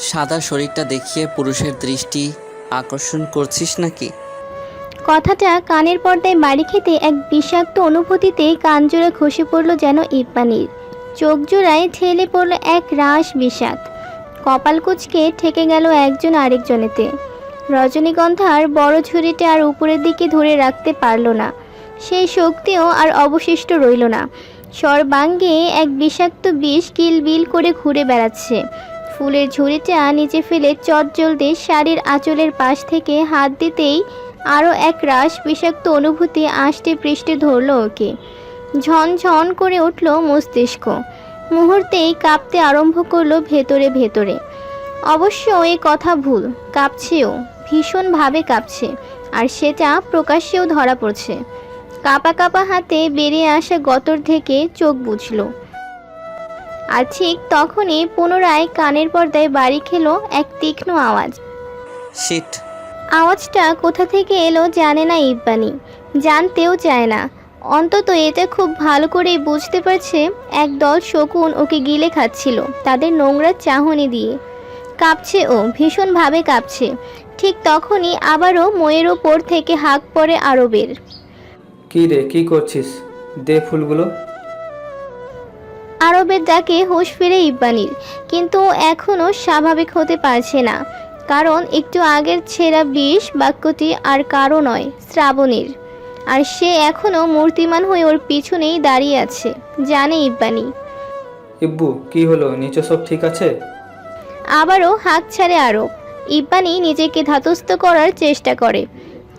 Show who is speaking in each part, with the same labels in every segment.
Speaker 1: সাদা শরীরটা দেখিয়ে পুরুষের দৃষ্টি আকর্ষণ করছিস নাকি?
Speaker 2: কথাটা কানের পর্দায় বাড়ি খেতে এক বিষাক্ত অনুভূতিতে কানজোড়া খসে পড়ল যেন ইব্বানির। চোখ জোড়ায় ঠেলে পড়ল এক রাশ বিষাদ। কপাল কুঁচকে ঠেকে গেল একজন আরেকজনেতে। রজনীগন্ধার বড় ঝুড়িটা আর উপরের দিকে ধরে রাখতে পারল না। সেই শক্তিও আর অবশিষ্ট রইল না। সর্বাঙ্গে এক বিষাক্ত বিষ কিলবিল করে ঘুরে বেড়াচ্ছে। ফুলের ঝুড়িটা নিচে ফেলে চটজলদি শাড়ির আঁচলের পাশ থেকে হাত দিতেই আরও এক রাশ বিষাক্ত অনুভূতি আষ্টে পৃষ্ঠে ধরল ওকে। ঝনঝন করে উঠল মস্তিষ্ক। মুহূর্তেই কাঁপতে আরম্ভ করলো ভেতরে ভেতরে। অবশ্য এই কথা ভুল, কাঁপছেও, ভীষণভাবে কাঁপছে, আর সেটা প্রকাশ্যেও ধরা পড়ছে। কাঁপা কাঁপা হাতে বেরিয়ে আসা গতর থেকে চোখ বুঝল। আর ঠিক তখনই পুনরায় কানের পর্দায় বাড়ি খেলো এক তীক্ষ্ণ আওয়াজ।
Speaker 1: শিট!
Speaker 2: আওয়াজটা কোথা থেকে এলো জানে না ইব্বানি, জানতেও চায় না। অন্তত এটা খুব ভালো করেই বুঝতে পারছে একদল শকুন ওকে গিলে খাচ্ছিল তাদের নোংরা চাহনি দিয়ে। কাঁপছে ও, ভীষণভাবে কাঁপছে। ঠিক তখনই আবারও ময়ের ওপর থেকে হাঁক পড়ে আরবের।
Speaker 3: কি রে, কি করছিস? দে ফুলগুলো।
Speaker 2: আরবের ডাকে হুঁশ ফিরে ইব্বানির, কিন্তু এখনও স্বাভাবিক হতে পারছে না। কারণ একটু আগের ছেঁড়া বিষ বাক্যটি আর কারো নয়, শ্রাবণীর। আর সে এখনও মূর্তিমান হয়ে ওর পিছনেই দাঁড়িয়ে আছে, জানে ইব্বানি।
Speaker 3: ইব্বু, কি হলো? নিচে সব ঠিক আছে?
Speaker 2: আবারও হাঁক ছাড়ে আরব। ইব্বানি নিজেকে ধাতস্থ করার চেষ্টা করে,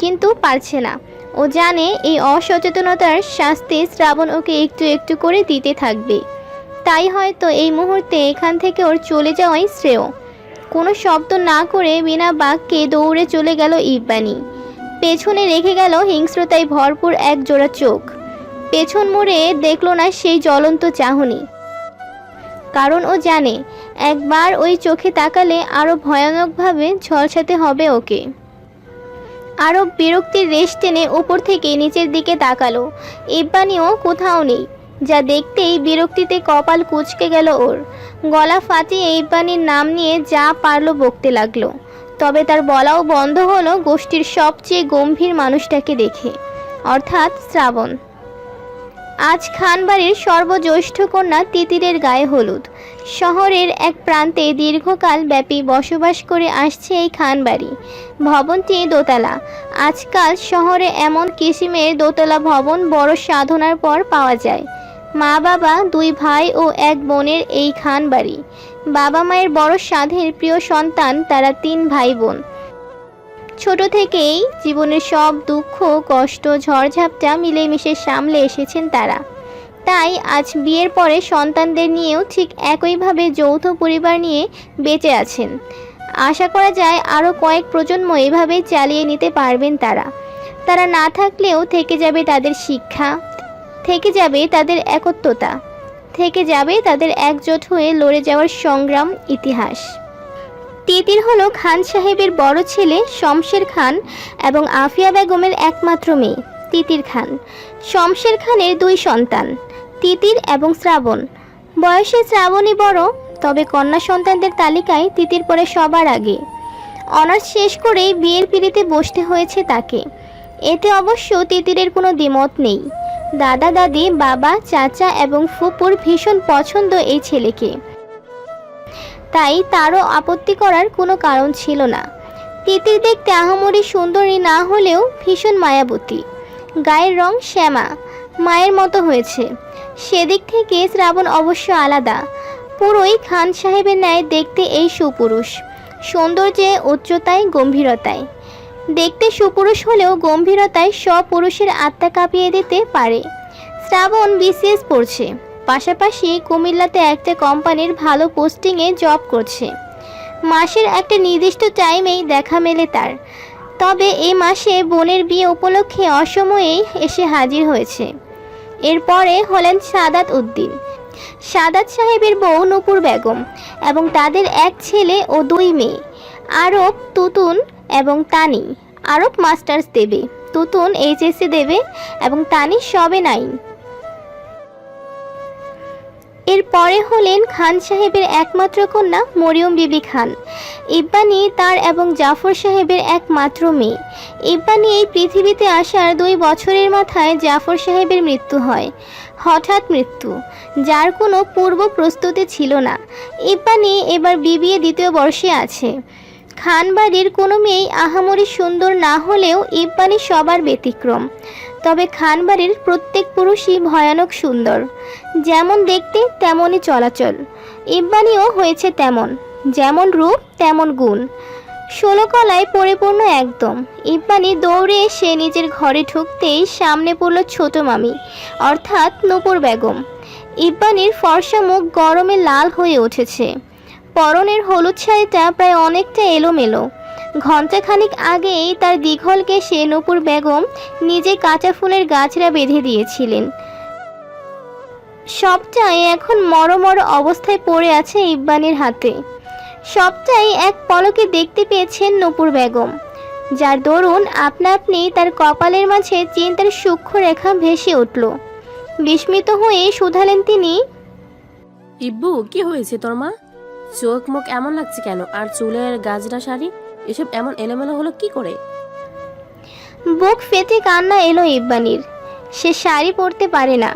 Speaker 2: কিন্তু পারছে না। ও জানে এই অসচেতনতার শাস্তি শ্রাবণ ওকে একটু একটু করে দিতে থাকবে। তাই হয়তো এই মুহূর্তে এখান থেকে ওর চলে যাওয়াই শ্রেয়। কোনো শব্দ না করে বিনা বাক্যে দৌড়ে চলে গেল ইব্বানি। পেছনে রেখে গেল হিংস্রতায় ভরপুর এক জোড়া চোখ। পেছন মুড়ে দেখল না সেই জ্বলন্ত চাহনি। কারণ ও জানে একবার ওই চোখে তাকালে আরো ভয়ানকভাবে ঝলসাতে হবে ওকে। আরো বিরক্তির রেশ টেনে উপর থেকে নিচের দিকে তাকালো। ইব্বানিও কোথাও নেই, যা দেখতেই বিরক্তিতে কপাল কুঁচকে গেল ওর। গলা ফাটিয়ে ইব্বানির নাম নিয়ে যা পারল বকতে লাগলো। তবে তার বলাও বন্ধ হলো গোষ্ঠীর সবচেয়ে গম্ভীর মানুষটাকে দেখে, অর্থাৎ শ্রাবণ। আজ খানবাড়ির সর্বজ্যেষ্ঠ কন্যা তিতিরের গায়ে হলুদ। শহরের এক প্রান্তে দীর্ঘকাল ব্যাপী বসবাস করে আসছে এই খানবাড়ি। ভবনটি দোতলা। আজকাল শহরে এমন কিসিমের দোতলা ভবন বড় সাধনার পর পাওয়া যায়। মা বাবা, দুই ভাই ও এক বোনের এই খানবাড়ি। বাবা মায়ের বড় সাধের প্রিয় সন্তান তারা, তিন ভাই বোন। ছোট থেকেই জীবনের সব দুঃখ কষ্ট ঝড়ঝাপটা মিলেমিশে সামলে এসেছেন তারা। তাই আজ বিয়ের পরে সন্তানদের নিয়েও ঠিক একইভাবে যৌথ পরিবার নিয়ে বেঁচে আছেন। আশা করা যায় আরও কয়েক প্রজন্ম এভাবেই চালিয়ে নিতে পারবেন তারা। তারা না থাকলেও থেকে যাবে তাদের শিক্ষা, থেকে যাবে তাদের একত্বতা, থেকে যাবে তাদের একজোট হয়ে লড়ে যাওয়ার সংগ্রাম ইতিহাস। তিতির হলো খান সাহেবের বড় ছেলে শমশের খান এবং আফিয়া বেগমের একমাত্র মেয়ে তিতির খান। শমশের খানের দুই সন্তান, তিতির এবং শ্রাবণ। বয়সে শ্রাবণী বড়, তবে কন্যা সন্তানদের তালিকায় তিতির পরে সবার আগে। অনার্স শেষ করেই বিয়ের পিঁড়িতে বসতে হয়েছে তাকে। এতে অবশ্য তিতিরের কোনো দ্বিমত নেই। দাদা দাদি, বাবা, চাচা এবং ফুপুর ভীষণ পছন্দ এই ছেলেকে। তাই তারও আপত্তি করার কোনো কারণ ছিল না। তিতির দেখতে আহামরি সুন্দরী না হলেও ভীষণ মায়াবতী। গায়ের রং শ্যামা, মায়ের মতো হয়েছে। সেদিক থেকে শ্রাবণ অবশ্য আলাদা। পুরোই খান সাহেবের ন্যায় দেখতে এই সুপুরুষ। সৌন্দর্যে, উচ্চতায়, গম্ভীরতায়। দেখতে সুপুরুষ হলেও গম্ভীরতায় সব পুরুষের আত্মা কাঁপিয়ে দিতে পারে। শ্রাবণ বিসিএস পড়ছে, পাশাপাশি কুমিল্লাতে একটা কোম্পানির ভালো পোস্টিংয়ে জব করছে। মাসের একটা নির্দিষ্ট টাইমেই দেখা মেলে তার। তবে এই মাসে বোনের বিয়ে উপলক্ষে অসময়েই এসে হাজির হয়েছে। এরপরে হলেন সাদাত উদ্দিন, সাদাত সাহেবের বউ নূপুর বেগম, এবং তাদের এক ছেলে ও দুই মেয়ে, আরব, তুতুন এবং তানি। আরব মাস্টার্স দেবে, তুতুন এইচএসসি দেবে এবং তানি সবে 9। এরপরে হলেন খান সাহেবের একমাত্র কন্যা মরিয়ম বিবি খান। ইব্বানি তার এবং জাফর সাহেবের একমাত্র মেয়ে। ইব্বানি এই পৃথিবীতে আসার 2 বছরের মাথায় জাফর সাহেবের মৃত্যু হয়। হঠাৎ মৃত্যু, যার কোনো পূর্ব প্রস্তুতি ছিল না। ইব্বানি এবার বিবিএ 2য় বর্ষে আছে। খান বাড়ির কোনো মেয়েই আহামরি সুন্দর না হলেও ইব্বানি সবার ব্যতিক্রম। তবে খান বাড়ির প্রত্যেক পুরুষই ভয়ানক সুন্দর, যেমন দেখতে তেমনই চলাচল। ইব্বানিও হয়েছে তেমন, যেমন রূপ তেমন গুণ, 16 কলায় পরিপূর্ণ একদম। ইব্বানি দৌড়ে এসে নিজের ঘরে ঢুকতেই সামনে পড়ল ছোট মামি, অর্থাৎ নূপুর বেগম। ইব্বানির ফর্সা মুখ গরমে লাল হয়ে উঠেছে। পরনের হলুদ শাড়িটা প্রায় অনেকটা এলোমেলো। ঘণ্টাখানিক আগেই তার দীঘল কেশে নূপুর বেগম নিজে কাঁচা ফুলের গাছড়া বেঁধে দিয়েছিলেন। সবটাই এখন মরমর অবস্থায় পড়ে আছে ইব্বানির হাতে। সবটাই এক পলকে দেখতে পেয়েছেন নূপুর বেগম, যার দরুন আপনা আপনি তার কপালের মাঝে চিন্তার সূক্ষ্ম রেখা ভেসে উঠল। বিস্মিত হয়ে শুধালেন তিনি,
Speaker 4: ইব্বু, কি হয়েছে তোর মা? চোখ মুখ এমন লাগছে কেন? আর চুলের গাজরা শাড়ি এসব এমন এলোমেলো হলো কি করে?
Speaker 2: বুক ফেটে কান্না এলো ইব্বানির। সে শাড়ি পরতে পারে না।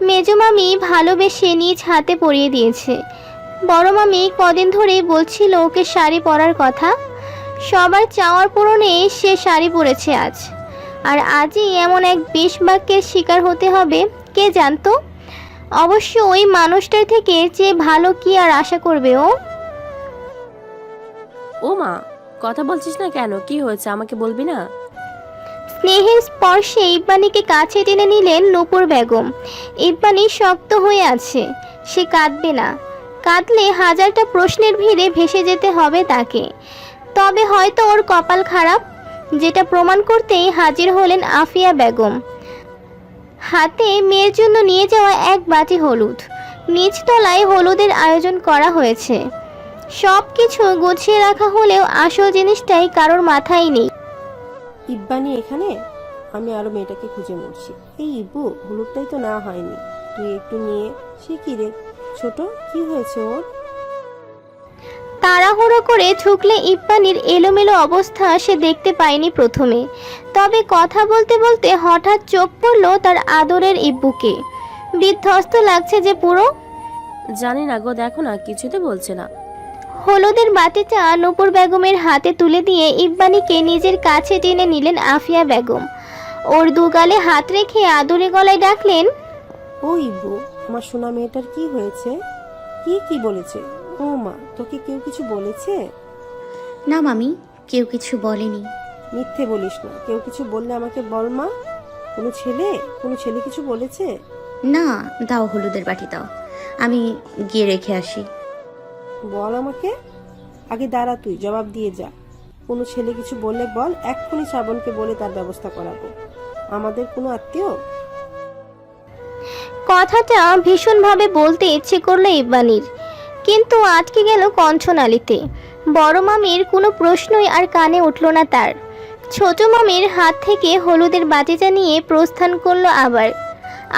Speaker 2: মেজো মামি ভালোবেসে নিজ হাতে পরিয়ে দিয়েছে। বড় মামি কদিন ধরেই বলছিল ওকে শাড়ি পরার কথা। সবার চাওয়ার পূরণে সে শাড়ি পরেছে আজ। আর আজই এমন এক বিষ বাক্যের শিকার হতে হবে, কে জানতো? অবশ্য ওই মানুষটার থেকে যে ভালো কি আর আশা করবে ও?
Speaker 4: ও মা, কথা বলছিস না কেন? কি হয়েছে আমাকে বলবি না?
Speaker 2: স্নেহের স্পর্শে ইব্বানিকে কাছে টেনে নিলেন নূপুর বেগম। ইব্বানি শক্ত হয়ে আছে, সে কাঁদবে না। কাঁদলে হাজারটা প্রশ্নের ভিড়ে ভেসে যেতে হবে তাকে। তবে হয়তো ওর কপাল খারাপ, যেটা প্রমাণ করতেই হাজির হলেন আফিয়া বেগম। হাতে মেয়ের জন্য নিয়ে যাওয়া এক বাটি হলুদ। নিচতলায় হলুদের আয়োজন করা হয়েছে। সব কিছু গুছিয়ে রাখা হলেও আসল জিনিসটাই কারোর মাথায় নেই।
Speaker 5: ইব্বানি এখানে? আমি আরো মেয়েটাকে খুঁজে মরছি। এই ইব্বু, হলুদটাই তো না হয়নি, তুই একটু নিয়ে। সে কি রে ছোট, কি হয়েছে ওর?
Speaker 2: তাড়াহুড়ো করে ঝুঁকলে ইব্বানির এলোমেলো অবস্থা সে দেখতে পায়নি প্রথমে। তবে কথা বলতে বলতে হঠাৎ চোখ পড়ল তার আদরের ইব্বুকে। বিধ্বস্ত লাগছে যে পুরো।
Speaker 4: জানি না গো, দেখো না, কিছুতে বলছে না।
Speaker 2: হলুদের বাটিটা নূপুর বেগমের হাতে তুলে দিয়ে ইব্বানিকে নিজের কাছে টেনে নিলেন আফিয়া বেগম। ওর দুগালে হাত রেখে আদুরে গলায় ডাকলেন,
Speaker 5: ও ইব্বু, আমার সোনা মেয়েটার কি হয়েছে? কি বলেছে? ও মা, তোকে কেউ কিছু বলেছে?
Speaker 6: না মামি, কেউ কিছু বলেনি।
Speaker 5: মিথ্যে বলিস না, কেউ কিছু বললে আমাকে বল মা। কোনো ছেলে কিছু বলেছে?
Speaker 6: না, দাও হলুদের বাটি দাও, আমি গিয়ে রেখে আসি।
Speaker 5: বল আমাকে। আগে দাঁড়া, তুই জবাব দিয়ে যা। কোনো ছেলে কিছু বললে বল, এক্ষুনি শ্রাবণকে বলে তার ব্যবস্থা করাবো। আমাদের কোনো আত্মীয়?
Speaker 2: কথাটা ভীষণভাবে বলতে ইচ্ছে করলো ইব্বানির, কিন্তু আটকে গেল কণ্ঠনালীতে। বড় মামির কোনো প্রশ্নই আর কানে উঠল না তার। ছোট মামির হাত থেকে হলুদের বাটিটা নিয়ে প্রস্থান করলো আবার।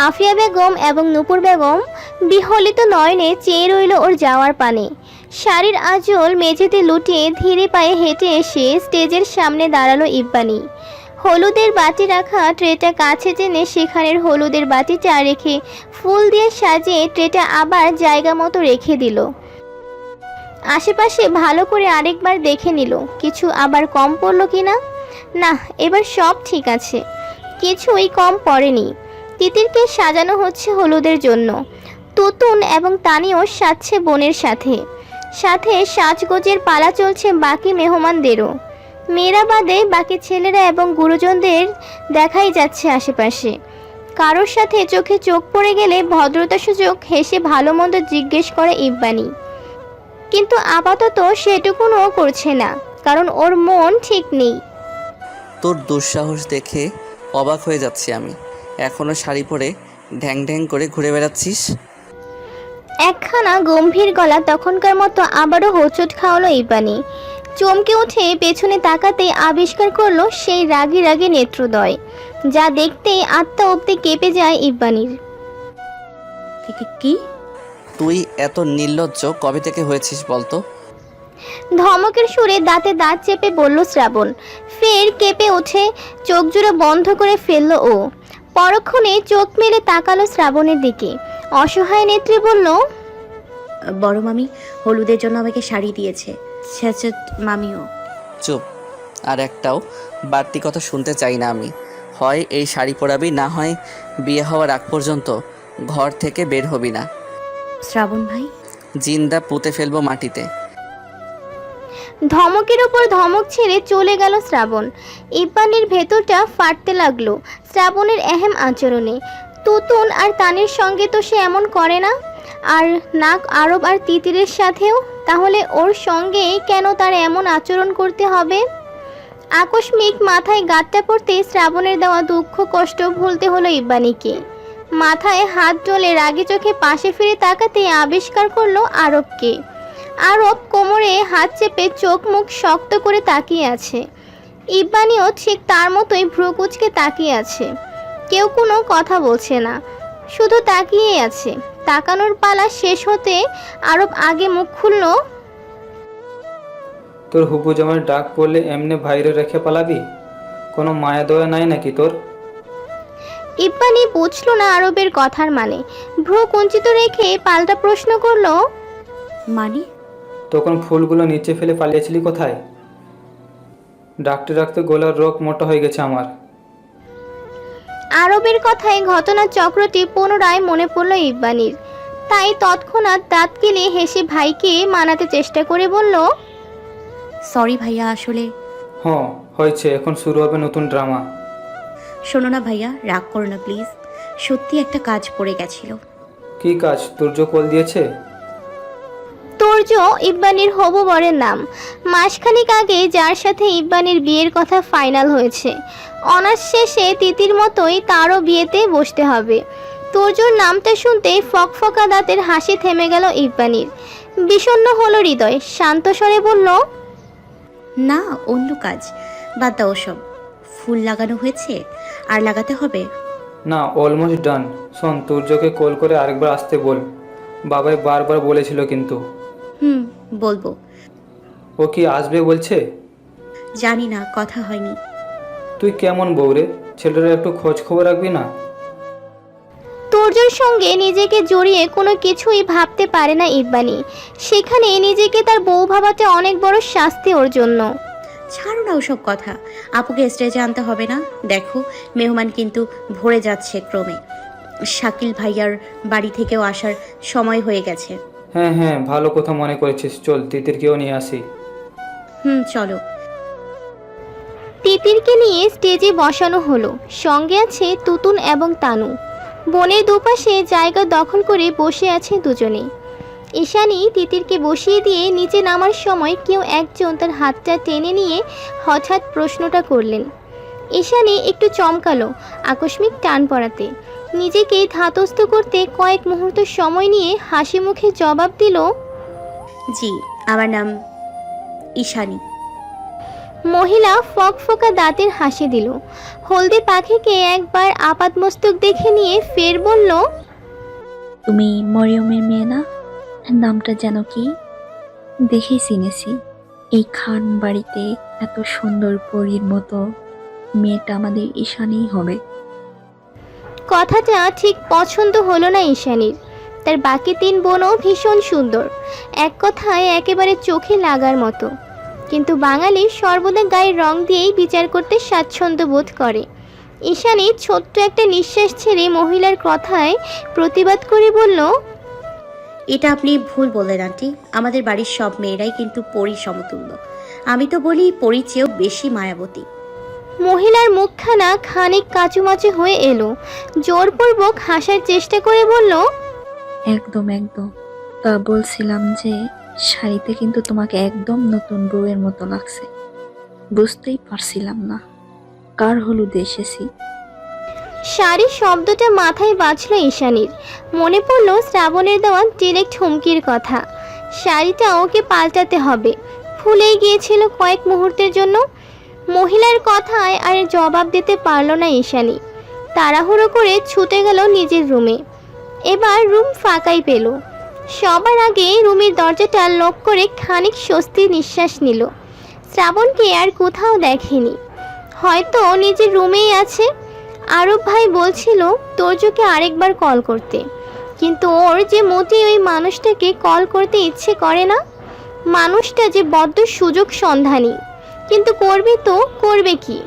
Speaker 2: আফিয়া বেগম এবং নূপুর বেগম বিহলিত নয়নে চেয়ে রইল ওর যাওয়ার পানে। শাড়ির আঁচল মেঝেতে লুটিয়ে ধীরে পায়ে হেঁটে এসে স্টেজের সামনে দাঁড়ালো ইব্বানি। হলুদের বাটি রাখা ট্রেটা কাছে টেনে সেখানের হলুদের বাটিটা রেখে ফুল দিয়ে সাজিয়ে ট্রেটা আবার জায়গা মতো রেখে দিল। আশেপাশে ভালো করে আরেকবার দেখে নিল কিছু আবার কম পড়ল কিনা। না, এবার সব ঠিক আছে, কিছুই কম পড়েনি। তিতিরকে সাজানো হচ্ছে হলুদের জন্য। তুতুন এবং তানিও সাজছে বোনের সাথে সাথে সাজগোজের পালা চলছে বাকি মেহমানদেরও। মেয়েরা বাদে বাকি ছেলেরা এবং গুরুজনদের দেখাই যাচ্ছে আশেপাশে। কারোর সাথে চোখে চোখ পড়ে গেলে ভদ্রতা সূচক হেসে ভালো মন্দ জিজ্ঞেস করে ইব্বানি, কিন্তু আপাতত সেটুকুনও করছে না, কারণ ওর মন ঠিক নেই।
Speaker 1: তোর দুঃসাহস দেখে অবাক হয়ে যাচ্ছি আমি। এখনও শাড়ি পরে ঢ্যাং ঢ্যাং করে ঘুরে বেড়াচ্ছিস।
Speaker 2: একখানা গম্ভীর গলা তখনকার মতো আবারও হোঁচট খাওয়ালো ইব্বানি। চমকে উঠে পেছনে তাকাতেই আবিষ্কার করলো সেই রাগী রাগী নেত্রদয়, যা দেখতেই আত্মা অব্দি কেঁপে যায় ইব্বানির।
Speaker 6: কি?
Speaker 1: তুই এত নির্লজ্জ কবে থেকে হয়েছিস বলতো?
Speaker 2: ধমকের সুরে দাঁতে দাঁত চেপে বলল শ্রাবণ। ফের কেঁপে ওঠে, চোখ জোড়া বন্ধ করে ফেলল ও। পরক্ষণে চোখ মেলে তাকালো শ্রাবণের দিকে, অসহায় নেত্রে বলল,
Speaker 6: বড় মামি হলুদের জন্য আমাকে শাড়ি দিয়েছে, ছেচেত মামিও।
Speaker 1: চুপ, আর একটাও বাড়তি কথা শুনতে চাই না আমি। হয় এই শাড়ি পরাবি, না হয় বিয়ে হওয়ার আগ পর্যন্ত ঘর থেকে বের হবি না।
Speaker 6: শ্রাবণ ভাই,
Speaker 1: জিন্দা পুঁতে ফেলবো মাটিতে।
Speaker 2: ধমকের উপর ধমক ছেড়ে চলে গেল শ্রাবণ। ইব্বানির ভেতরটা ফাটতে লাগলো শ্রাবণের এহেম আচরণে। তুতুন আর তানের সঙ্গে তো সে এমন করে না, আর নাক আরব আর তিতিরের সাথেও, তাহলে ওর সঙ্গে কেন তার এমন আচরণ করতে হবে? আকস্মিক মাথায় গাঁটটা পড়তে শ্রাবণের দেওয়া দুঃখ কষ্ট ভুলতে হলো ইব্বানিকে। মাথায় হাত ডলে রাগী চোখে পাশে ফিরে তাকাতে আবিষ্কার করলো আরবকে। আরব কোমরে হাত চেপে চোখ মুখ শক্ত করে তাকিয়ে আছে। ইব্বানিও ঠিক তার মতোই ভ্রু কুঁচকে তাকিয়ে আছে। কেউ কোনো কথা বলছে না, শুধু তাকিয়েই আছে। তাকানোর পালা শেষ হতে আরব আগে মুখ খুলল,
Speaker 3: তোর হুবু জামাই ডাক পড়লে এমনি বাইরে রেখে পালাবি? কোনো মায়া দয়া নাই নাকি তোর?
Speaker 2: ইব্বানি বুঝলো না আরবের কথার মানে। ভ্রু কুঞ্চিত রেখে পাল্টা প্রশ্ন করলো,
Speaker 6: মানে?
Speaker 3: তখন ফুলগুলো নিচে ফেলে পালিয়েছিলি কোথায়? ডাকতে ডাকতে গলার রোগ মোটা হয়ে গেছে আমার।
Speaker 2: আরবের কথায় ঘটনার চক্রটি পুনরায় মনে পড়ল ইব্বানির। তাই তৎক্ষণাৎ দাঁত কেলে হেসে ভাইকে মানাতে চেষ্টা করে বলল,
Speaker 6: সরি ভাইয়া, আসলে
Speaker 3: হ্যাঁ হয়েছে, এখন শুরু হবে নতুন ড্রামা।
Speaker 6: শোনো না ভাইয়া, রাগ করো না প্লিজ, সত্যি একটা কাজ পড়ে গেছিল।
Speaker 3: কি কাজ? তুর্য কল দিয়েছে?
Speaker 2: তুর্য ইব্বানির হবু বরের নাম। মাসখানেক আগে যার সাথে ইব্বানির বিয়ের কথা ফাইনাল হয়েছে। অনার্স শেষে তিতির মতোই তারও বিয়েতে বসতে হবে। তুর্যর নামটা শুনতে ফকফকা দাঁতের হাসি থেমে গেল ইব্বানির। বিষণ্ণ হলো হৃদয়। শান্ত স্বরে বলল,
Speaker 6: না, অন্য কাজ, বাদ দাও সব। ফুল লাগানো হয়েছে, আর লাগাতে হবে?
Speaker 3: না, অলমোস্ট ডান। শোন, তুর্যকে কল করে আরেকবার আসতে বল। বাবাই বারবার বলেছিল কিন্তু।
Speaker 6: বলবো।
Speaker 3: ও কি আসবে বলছে?
Speaker 6: জানি না, কথা হয়নি।
Speaker 3: তুই কেমন বউ রে? ছেলেরা একটু খোঁজ খবর রাখবি না?
Speaker 2: তুর্যর সঙ্গে নিজেকে জড়িয়ে কোনো কিছুই ভাবতে পারে না ইব্বানি। সেখানে নিজেকে তার বউ ভাবাতে অনেক বড় শাস্তি ওর জন্য।
Speaker 6: ছাড়ো না ওসব কথা, আপুকে স্টেজে আনতে হবে না। দেখো মেহমান কিন্তু ভরে যাচ্ছে ক্রমে। শাকিল ভাইয়ার বাড়ি থেকেও আসার সময় হয়ে গেছে।
Speaker 3: হ্যাঁ হ্যাঁ, ভালো কথা মনে করেছিস। চল তিতিরকেও নিয়ে আসি।
Speaker 6: চলো।
Speaker 2: তিতিরকে নিয়ে স্টেজে বসানো হলো। সঙ্গে আছে তুতুন এবং তানু। বনের দুপাশে জায়গা দখল করে বসে আছে দুজনে। ঈশানী তিতিরকে বসিয়ে দিয়ে নিচে নামার সময় কেউ একজন তার হাতটা টেনে নিয়ে হঠাৎ প্রশ্নটা করলেন। ঈশানী একটু চমকালো আকস্মিক টান পড়াতে। নিজেকে ধাতস্থ করতে কয়েক মুহূর্ত সময় নিয়ে হাসি মুখে জবাব দিল,
Speaker 6: জি, আমার নাম ঈশানী।
Speaker 2: মহিলা ফকফকা দাঁতের হাসি দিল। হলদে পাখিকে একবার আপাতমস্তক দেখে নিয়ে ফের বলল,
Speaker 7: তুমি মরিয়মের মেয়ে না? নামটা যেন কি? দেখেই চিনেছি। এই খান বাড়িতে এত সুন্দর পরীর মতো মেয়েটা আমাদের ঈশানীই হবে।
Speaker 2: কথাটা ঠিক পছন্দ হলো না ঈশানীর। তার বাকি 3 বোনও ভীষণ সুন্দর, এক কথায় একেবারে চোখে লাগার মতো। কিন্তু বাঙালি সর্বদা গায়ের রং দিয়েই বিচার করতে স্বাচ্ছন্দ্য বোধ করে। ঈশানী ছোট্ট একটা নিঃশ্বাস ছেড়ে মহিলার কথায় প্রতিবাদ করে বলল,
Speaker 6: এটা আপনি ভুল বললেন আন্টি, আমাদের বাড়ির সব মেয়েরাই কিন্তু পরী সমতুল্য। আমি তো বলি পরীর চেয়েও বেশি মায়াবতী।
Speaker 2: মহিলার মুখখানা খানিক কাচুমাচু হয়ে এলো। জোরপূর্বক হাসার চেষ্টা করে বলল,
Speaker 7: একদম একদম। তা বলছিলাম যে শাড়িতে কিন্তু তোমাকে একদম নতুন বউয়ের মতো লাগছে। বুঝতেই পারছিলাম না কার হলুদে এসেছি।
Speaker 2: শাড়ির শব্দটা মাথায় বাজলো ঈশানীর। মনে পড়ল শ্রাবণের দেওয়া ডিরেক্ট হুমকির কথা। শাড়িটা ওকে পাল্টাতে হবে। ভুলেই গিয়েছিল কয়েক মুহূর্তের জন্য। মহিলার কথায় আর জবাব দিতে পারল না ঈশানী। তাড়াহুড়ো করে ছুটে গেল নিজের রুমে। এবার রুম ফাঁকাই পেল। সবার আগে রুমের দরজাটা লক করে খানিক স্বস্তির নিঃশ্বাস নিল। শ্রাবণকে আর কোথাও দেখেনি, হয়তো নিজের রুমেই আছে। আরব ভাই বলছিল তোর্যকে আরেকবার কল করতে, কিন্তু ওর যে মোটেই ওই মানুষটাকে কল করতে ইচ্ছে করে না। মানুষটা যে বড্ড সুযোগ সন্ধানী, কিন্তু করবে তো করবে কি?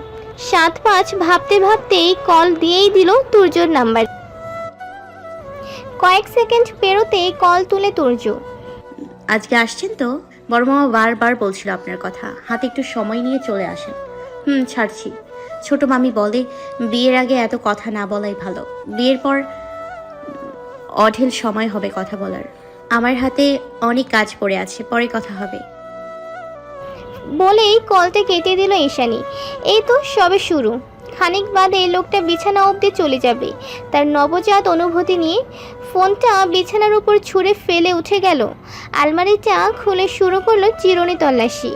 Speaker 2: 7-5 ভাবতে ভাবতেই কল দিয়েই দিল তুর্যর নাম্বার। কয়েক সেকেন্ড পেরোতেই কল তুলে তুর্য।
Speaker 6: আজকে আসছেন তো? বড় মামা বারবার বলছিল আপনার কথা, হাতে একটু সময় নিয়ে চলে আসেন। ছাড়ছি। ছোট মামি বলে বিয়ের আগে এত কথা না বলাই ভালো, বিয়ের পর অঢেল সময় হবে কথা বলার। আমার হাতে অনেক কাজ পড়ে আছে, পরে কথা হবে।
Speaker 2: বলেই কলটা কেটে দিল ঈশানী। এই তো সবে শুরু, খানিক বাদে লোকটা বিছানা অবধি চলে যাবে তার নবজাত অনুভূতি নিয়ে। ফোনটা বিছানার উপর ছুঁড়ে ফেলে উঠে গেল। আলমারিটা খুলে শুরু করলো চিরুনি তল্লাশি,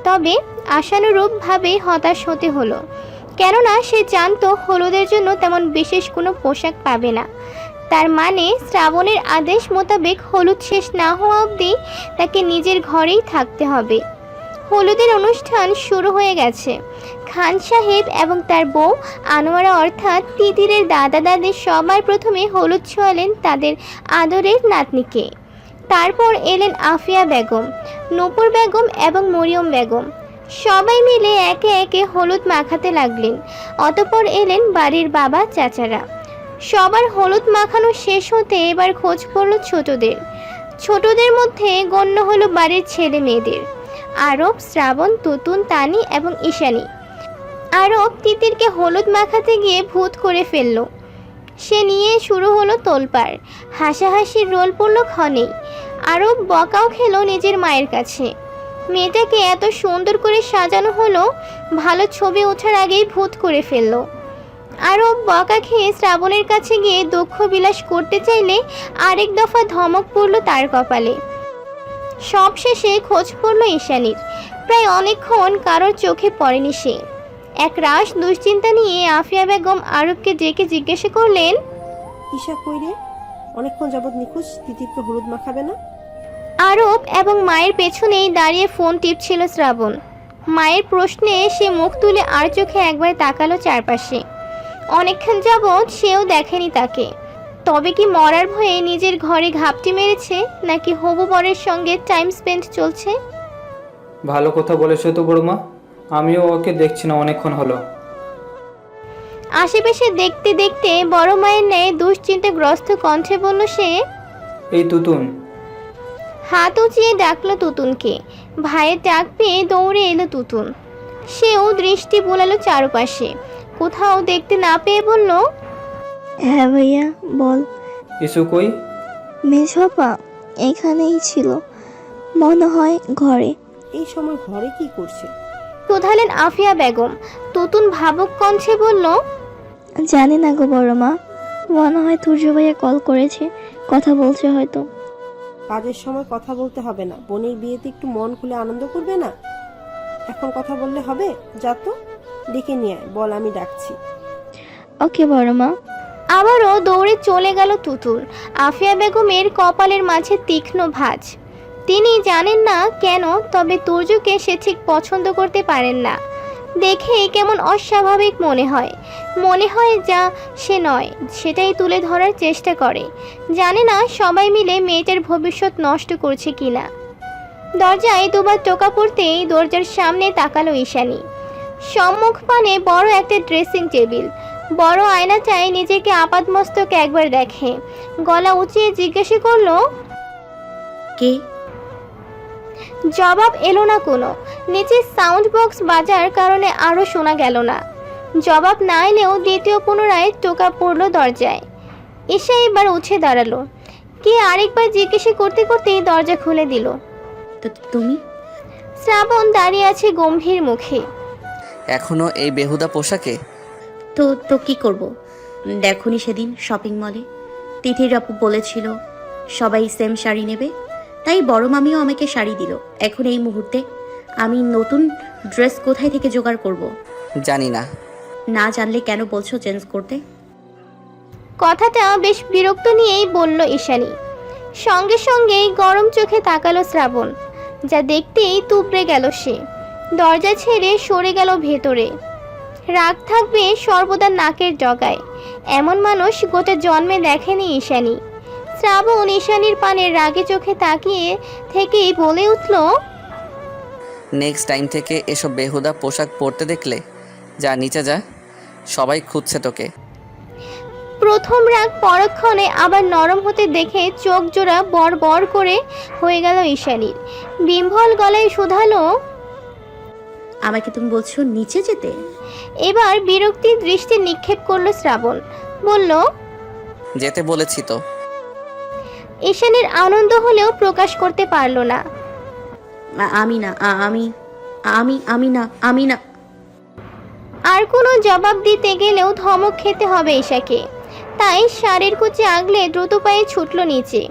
Speaker 2: তবে আশানুরূপভাবে হতাশ হতে হলো, কেননা সে জানতো হলুদের জন্য তেমন বিশেষ কোনো পোশাক পাবে না। তার মানে শ্রাবণের আদেশ মোতাবেক হলুদ শেষ না হওয়া অবধি তাকে নিজের ঘরেই থাকতে হবে। হলুদের অনুষ্ঠান শুরু হয়ে গেছে। খান সাহেব এবং তার বউ আনোয়ারা অর্থাৎ তিতিরের দাদা দাদি সবার প্রথমে হলুদ ছোঁয়ালেন তাদের আদরের নাতনিকে। তারপর এলেন আফিয়া বেগম, নূপুর বেগম এবং মরিয়ম বেগম। সবাই মিলে একে একে হলুদ মাখাতে লাগলেন। অতঃপর এলেন বাড়ির বাবা চাচারা। সবার হলুদ মাখানো শেষ হতে এবার খোঁজ পড়ল ছোটদের। ছোটদের মধ্যে গণ্য হলো বাড়ির ছেলে মেয়েদের আরব, শ্রাবণ, তুতুন, তানি এবং ঈশানী। আরব তিতিরকে হলুদ মাখাতে গিয়ে ভূত করে ফেলল। সে নিয়ে শুরু হলো তোলপাড়, হাসাহাসির রোল পড়ল ক্ষণেই। আরব বকাও খেলো নিজের মায়ের কাছে। মেয়েটাকে এত সুন্দর করে সাজানো হলো, ভালো ছবি ওঠার আগেই ভূত করে ফেললো। আরব বকা খেয়ে শ্রাবণের কাছে গিয়ে দুঃখ বিলাস করতে চাইলে আরেক দফা ধমক পড়ল তার কপালে। সবশেষে খোঁজ পড়ল ঈশানীর। প্রায় অনেকক্ষণ কারোর চোখে পড়েনি সে। এক রাশ দুশ্চিন্তা নিয়ে আফিয়া বেগম আরবকে ডেকে জিজ্ঞাসা করলেন,
Speaker 5: ঈশা কই রে? অনেকক্ষণ যাবৎ নিখোঁজ, তিতিরকে হলুদ মাখাবে না?
Speaker 2: আরব এবং মায়ের পেছনেই দাঁড়িয়ে ফোন টিপছিল শ্রাবণ। মায়ের প্রশ্নে সে মুখ তুলে আর চোখে একবার তাকালো চারপাশে। অনেকক্ষণ যাবৎ সেও দেখেনি তাকে। তবে কি মরার ভয়ে নিজের ঘরে ঘাপটি মেরেছে, নাকি হবু বরের সঙ্গে টাইম স্পেন্ড চলছে?
Speaker 3: ভালো কথা বলেছো তো বড়মা, আমিও ওকে দেখছি না অনেকক্ষণ হলো।
Speaker 2: আশেপাশে দেখতে দেখতে বড় মায়ের ন্যায় দুশ্চিন্তাগ্রস্ত কণ্ঠে বলল সে।
Speaker 3: এই তুতুন।
Speaker 2: হাত উঁচিয়ে ডাকলো তুতুনকে। ভাইয়ের ডাক পেয়ে দৌড়ে এলো তুতুন। সেও দৃষ্টি বোলালো চারপাশে, কোথাও দেখতে না পেয়ে বলল,
Speaker 8: হ্যাঁ ভাইয়া বল।
Speaker 3: ইসু কই?
Speaker 8: মেঝপা এখানেই ছিল, মনে হয় ঘরে।
Speaker 5: এই সময় ঘরে কি করছে?
Speaker 2: শোধালেন আফিয়া বেগম। তুতুন ভাবুক কণ্ঠে বলল,
Speaker 8: জানি না গো বড় মা, মনে হয় তুর্য ভাইয়া কল করেছে, কথা বলছে হয়তো।
Speaker 5: কাজের সময় কথা বলতে হবে না, বোনের বিয়েতে একটু মন খুলে আনন্দ করবে না? এখন কথা বললে হবে? যা তো ডেকে নিয়ে আয়, বল আমি ডাকছি।
Speaker 8: ওকে বড় মা।
Speaker 2: আবারও দৌড়ে চলে গেল তুতুন। আফিয়া বেগমের কপালের মাঝে তীক্ষ্ণ ভাঁজ। তিনি জানেন না কেন, তবে তুর্যকে সে ঠিক পছন্দ করতে পারেন না। দেখে কেমন অস্বাভাবিক মনে হয় যা সে নয় সেটাই তুলে ধরার চেষ্টা করে। জানে না সবাই মিলে মেয়েটার ভবিষ্যৎ নষ্ট করছে কিনা। দরজায় দুবার টোকা পড়তেই দরজার সামনে তাকালো ঈশানী। সম্মুখ পানে বড় একটা ড্রেসিং টেবিল, বড় আয়নাটায় নিজেকে আপাতমস্তক একবার দেখে। গলা উঁচিয়ে জিজ্ঞাসা করলো,
Speaker 6: কে?
Speaker 2: জবাব এলো না কোনো। নিচে সাউন্ড বক্স বাজার কারণে আরও শোনা গেল না। জবাব না এলেও দ্বিতীয় পুনরায় টোকা পড়ল দরজায়। ঈশা এবার উঠে দাঁড়ালো। কে আরেকবার জিজ্ঞাসা করতে করতেই দরজা খুলে দিল।
Speaker 6: তুমি?
Speaker 2: শ্রাবণ দাঁড়িয়ে আছে গম্ভীর মুখে।
Speaker 1: এখনো এই বেহুদা পোশাকে?
Speaker 6: তো কি করব? দেখোনি সেদিন শপিং মলে তিথির আপু বলেছিল সবাই সেম শাড়ি নেবে, তাই বড় মামিও আমাকে শাড়ি দিল। এখন এই মুহূর্তে আমি নতুন ড্রেস কোথায় থেকে জোগাড় করব?
Speaker 1: জানি না।
Speaker 6: না জানলে কেন বলছো চেঞ্জ করতে?
Speaker 2: কথাটা বেশ বিরক্ত নিয়েই বলল ঈশানী। সঙ্গে সঙ্গেই গরম চোখে তাকালো শ্রাবণ, যা দেখতেই তুবড়ে গেল সে। দরজা ছেড়ে সরে গেল ভেতরে। রাগ থাকবে সর্বদা নাকের ডগায়, এমন মানুষ গোটা জন্মে দেখেনি ঈশানী। শ্রাবণ ঈশানীর পানে রাগে চোখে তাকিয়ে থেকেই বলে উঠল,
Speaker 1: নেক্সট টাইম থেকে এসব বেহুদা পোশাক পরতে দেখলে যা নিচে যা, সবাই খুঁজছে তোকে।
Speaker 2: প্রথম রাগ পরক্ষণে আবার নরম হতে দেখে চোখ জোড়া বড় বড় করে হয়ে গেল ঈশানীর। বিম্বল গলায় শুধালো,
Speaker 6: আমাকে তুমি বলছো নিচে যেতে?
Speaker 2: এবার বিরক্তির দৃষ্টি নিক্ষেপ করলো শ্রাবণ, বলল,
Speaker 1: যেতে বলেছি তো।
Speaker 2: ঈশানীর আনন্দ হলেও প্রকাশ করতে পারল না।
Speaker 6: আমি না, আমি আমি আমি না, আমি না।
Speaker 2: আর কোনো জবাব দিতে গেলেও ধমক খেতে হবে ঈশাকে। তাই শাড়ির কুচি আগলে দ্রুত পায়ে ছুটল নিচে।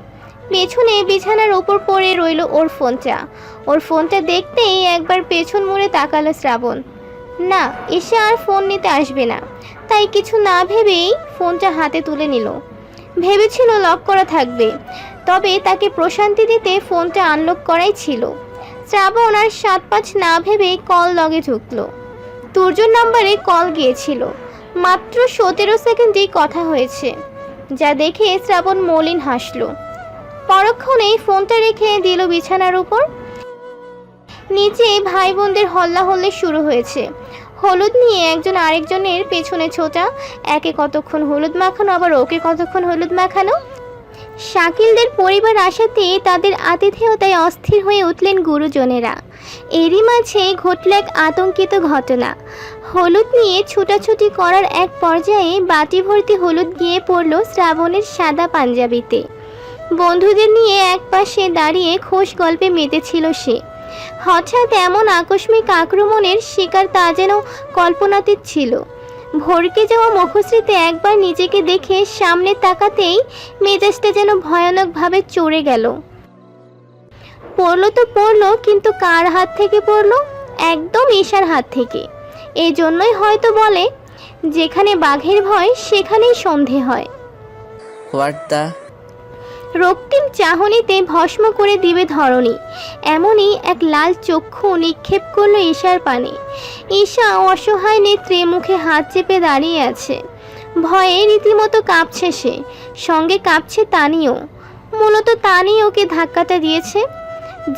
Speaker 2: পেছনে বিছানার উপর পড়ে রইল ওর ফোনটা। ওর ফোনটা দেখতেই একবার পেছন মুড়ে তাকালো শ্রাবণ। না, ঈশা আর ফোন নিতে আসবে না। তাই কিছু না ভেবেই ফোনটা হাতে তুলে নিল। ভেবেছিল লক করা থাকবে, তবে তাকে প্রশান্তি দিতে ফোনটা আনলক করাই ছিল। শ্রাবণ আর 7-5 না ভেবে কল লগে ঢুকলো। তুর্যর নাম্বারে কল গিয়েছিল। মাত্র 17 সেকেন্ডেই কথা হয়েছে, যা দেখে শ্রাবণ মলিন হাসলো। পরক্ষণেই ফোনটা রেখে দিল বিছানার উপর। নিচে ভাই বোনদের হল্লা হল্লে শুরু হয়েছে। হলুদ নিয়ে একজন আরেকজনের পেছনে ছোটা, একে কতক্ষণ হলুদ মাখানো, আবার ওকে কতক্ষণ হলুদ মাখানো। শাকিলদের পরিবার আসাতে তাদের আতিথেয়তায় অস্থির হয়ে উঠলেন গুরুজনেরা। এরই মাঝে ঘটল এক আতঙ্কিত ঘটনা। হলুদ নিয়ে ছুটাছুটি করার এক পর্যায়ে বাটি ভর্তি হলুদ গিয়ে পড়ল শ্রাবণের সাদা পাঞ্জাবিতে। বন্ধুদের নিয়ে এক পাশে দাঁড়িয়ে খোশ গল্পে মেতেছিল সে। হঠাৎ এমন আকস্মিক আক্রমণের শিকার তা যেন কল্পনাতীত ছিল। ভরকে যাওয়া মুখশ্রীতে একবার নিজেকে দেখে সামনে তাকাতেই মেজাজটা যেন ভয়ানকভাবে চড়ে গেল। পড়লো তো পড়লো, কিন্তু কার হাত থেকে পড়লো? একদম ঈশার হাত থেকে। এই জন্যই হয়তো বলে, যেখানে বাঘের ভয় সেখানেই সন্ধে হয়।
Speaker 1: What the?
Speaker 2: রক্তিম চাহনিতে ভস্ম করে দিবে ধরণী, এমনই এক লাল চক্ষু নিক্ষেপ করলো ঈশার পানে। ঈশা অসহায় নেত্রে মুখে হাত চেপে দাঁড়িয়ে আছে। ভয়ে রীতিমতো কাঁপছে সে, সঙ্গে কাঁপছে তানিও। মূলত তানি ওকে ধাক্কাটা দিয়েছে,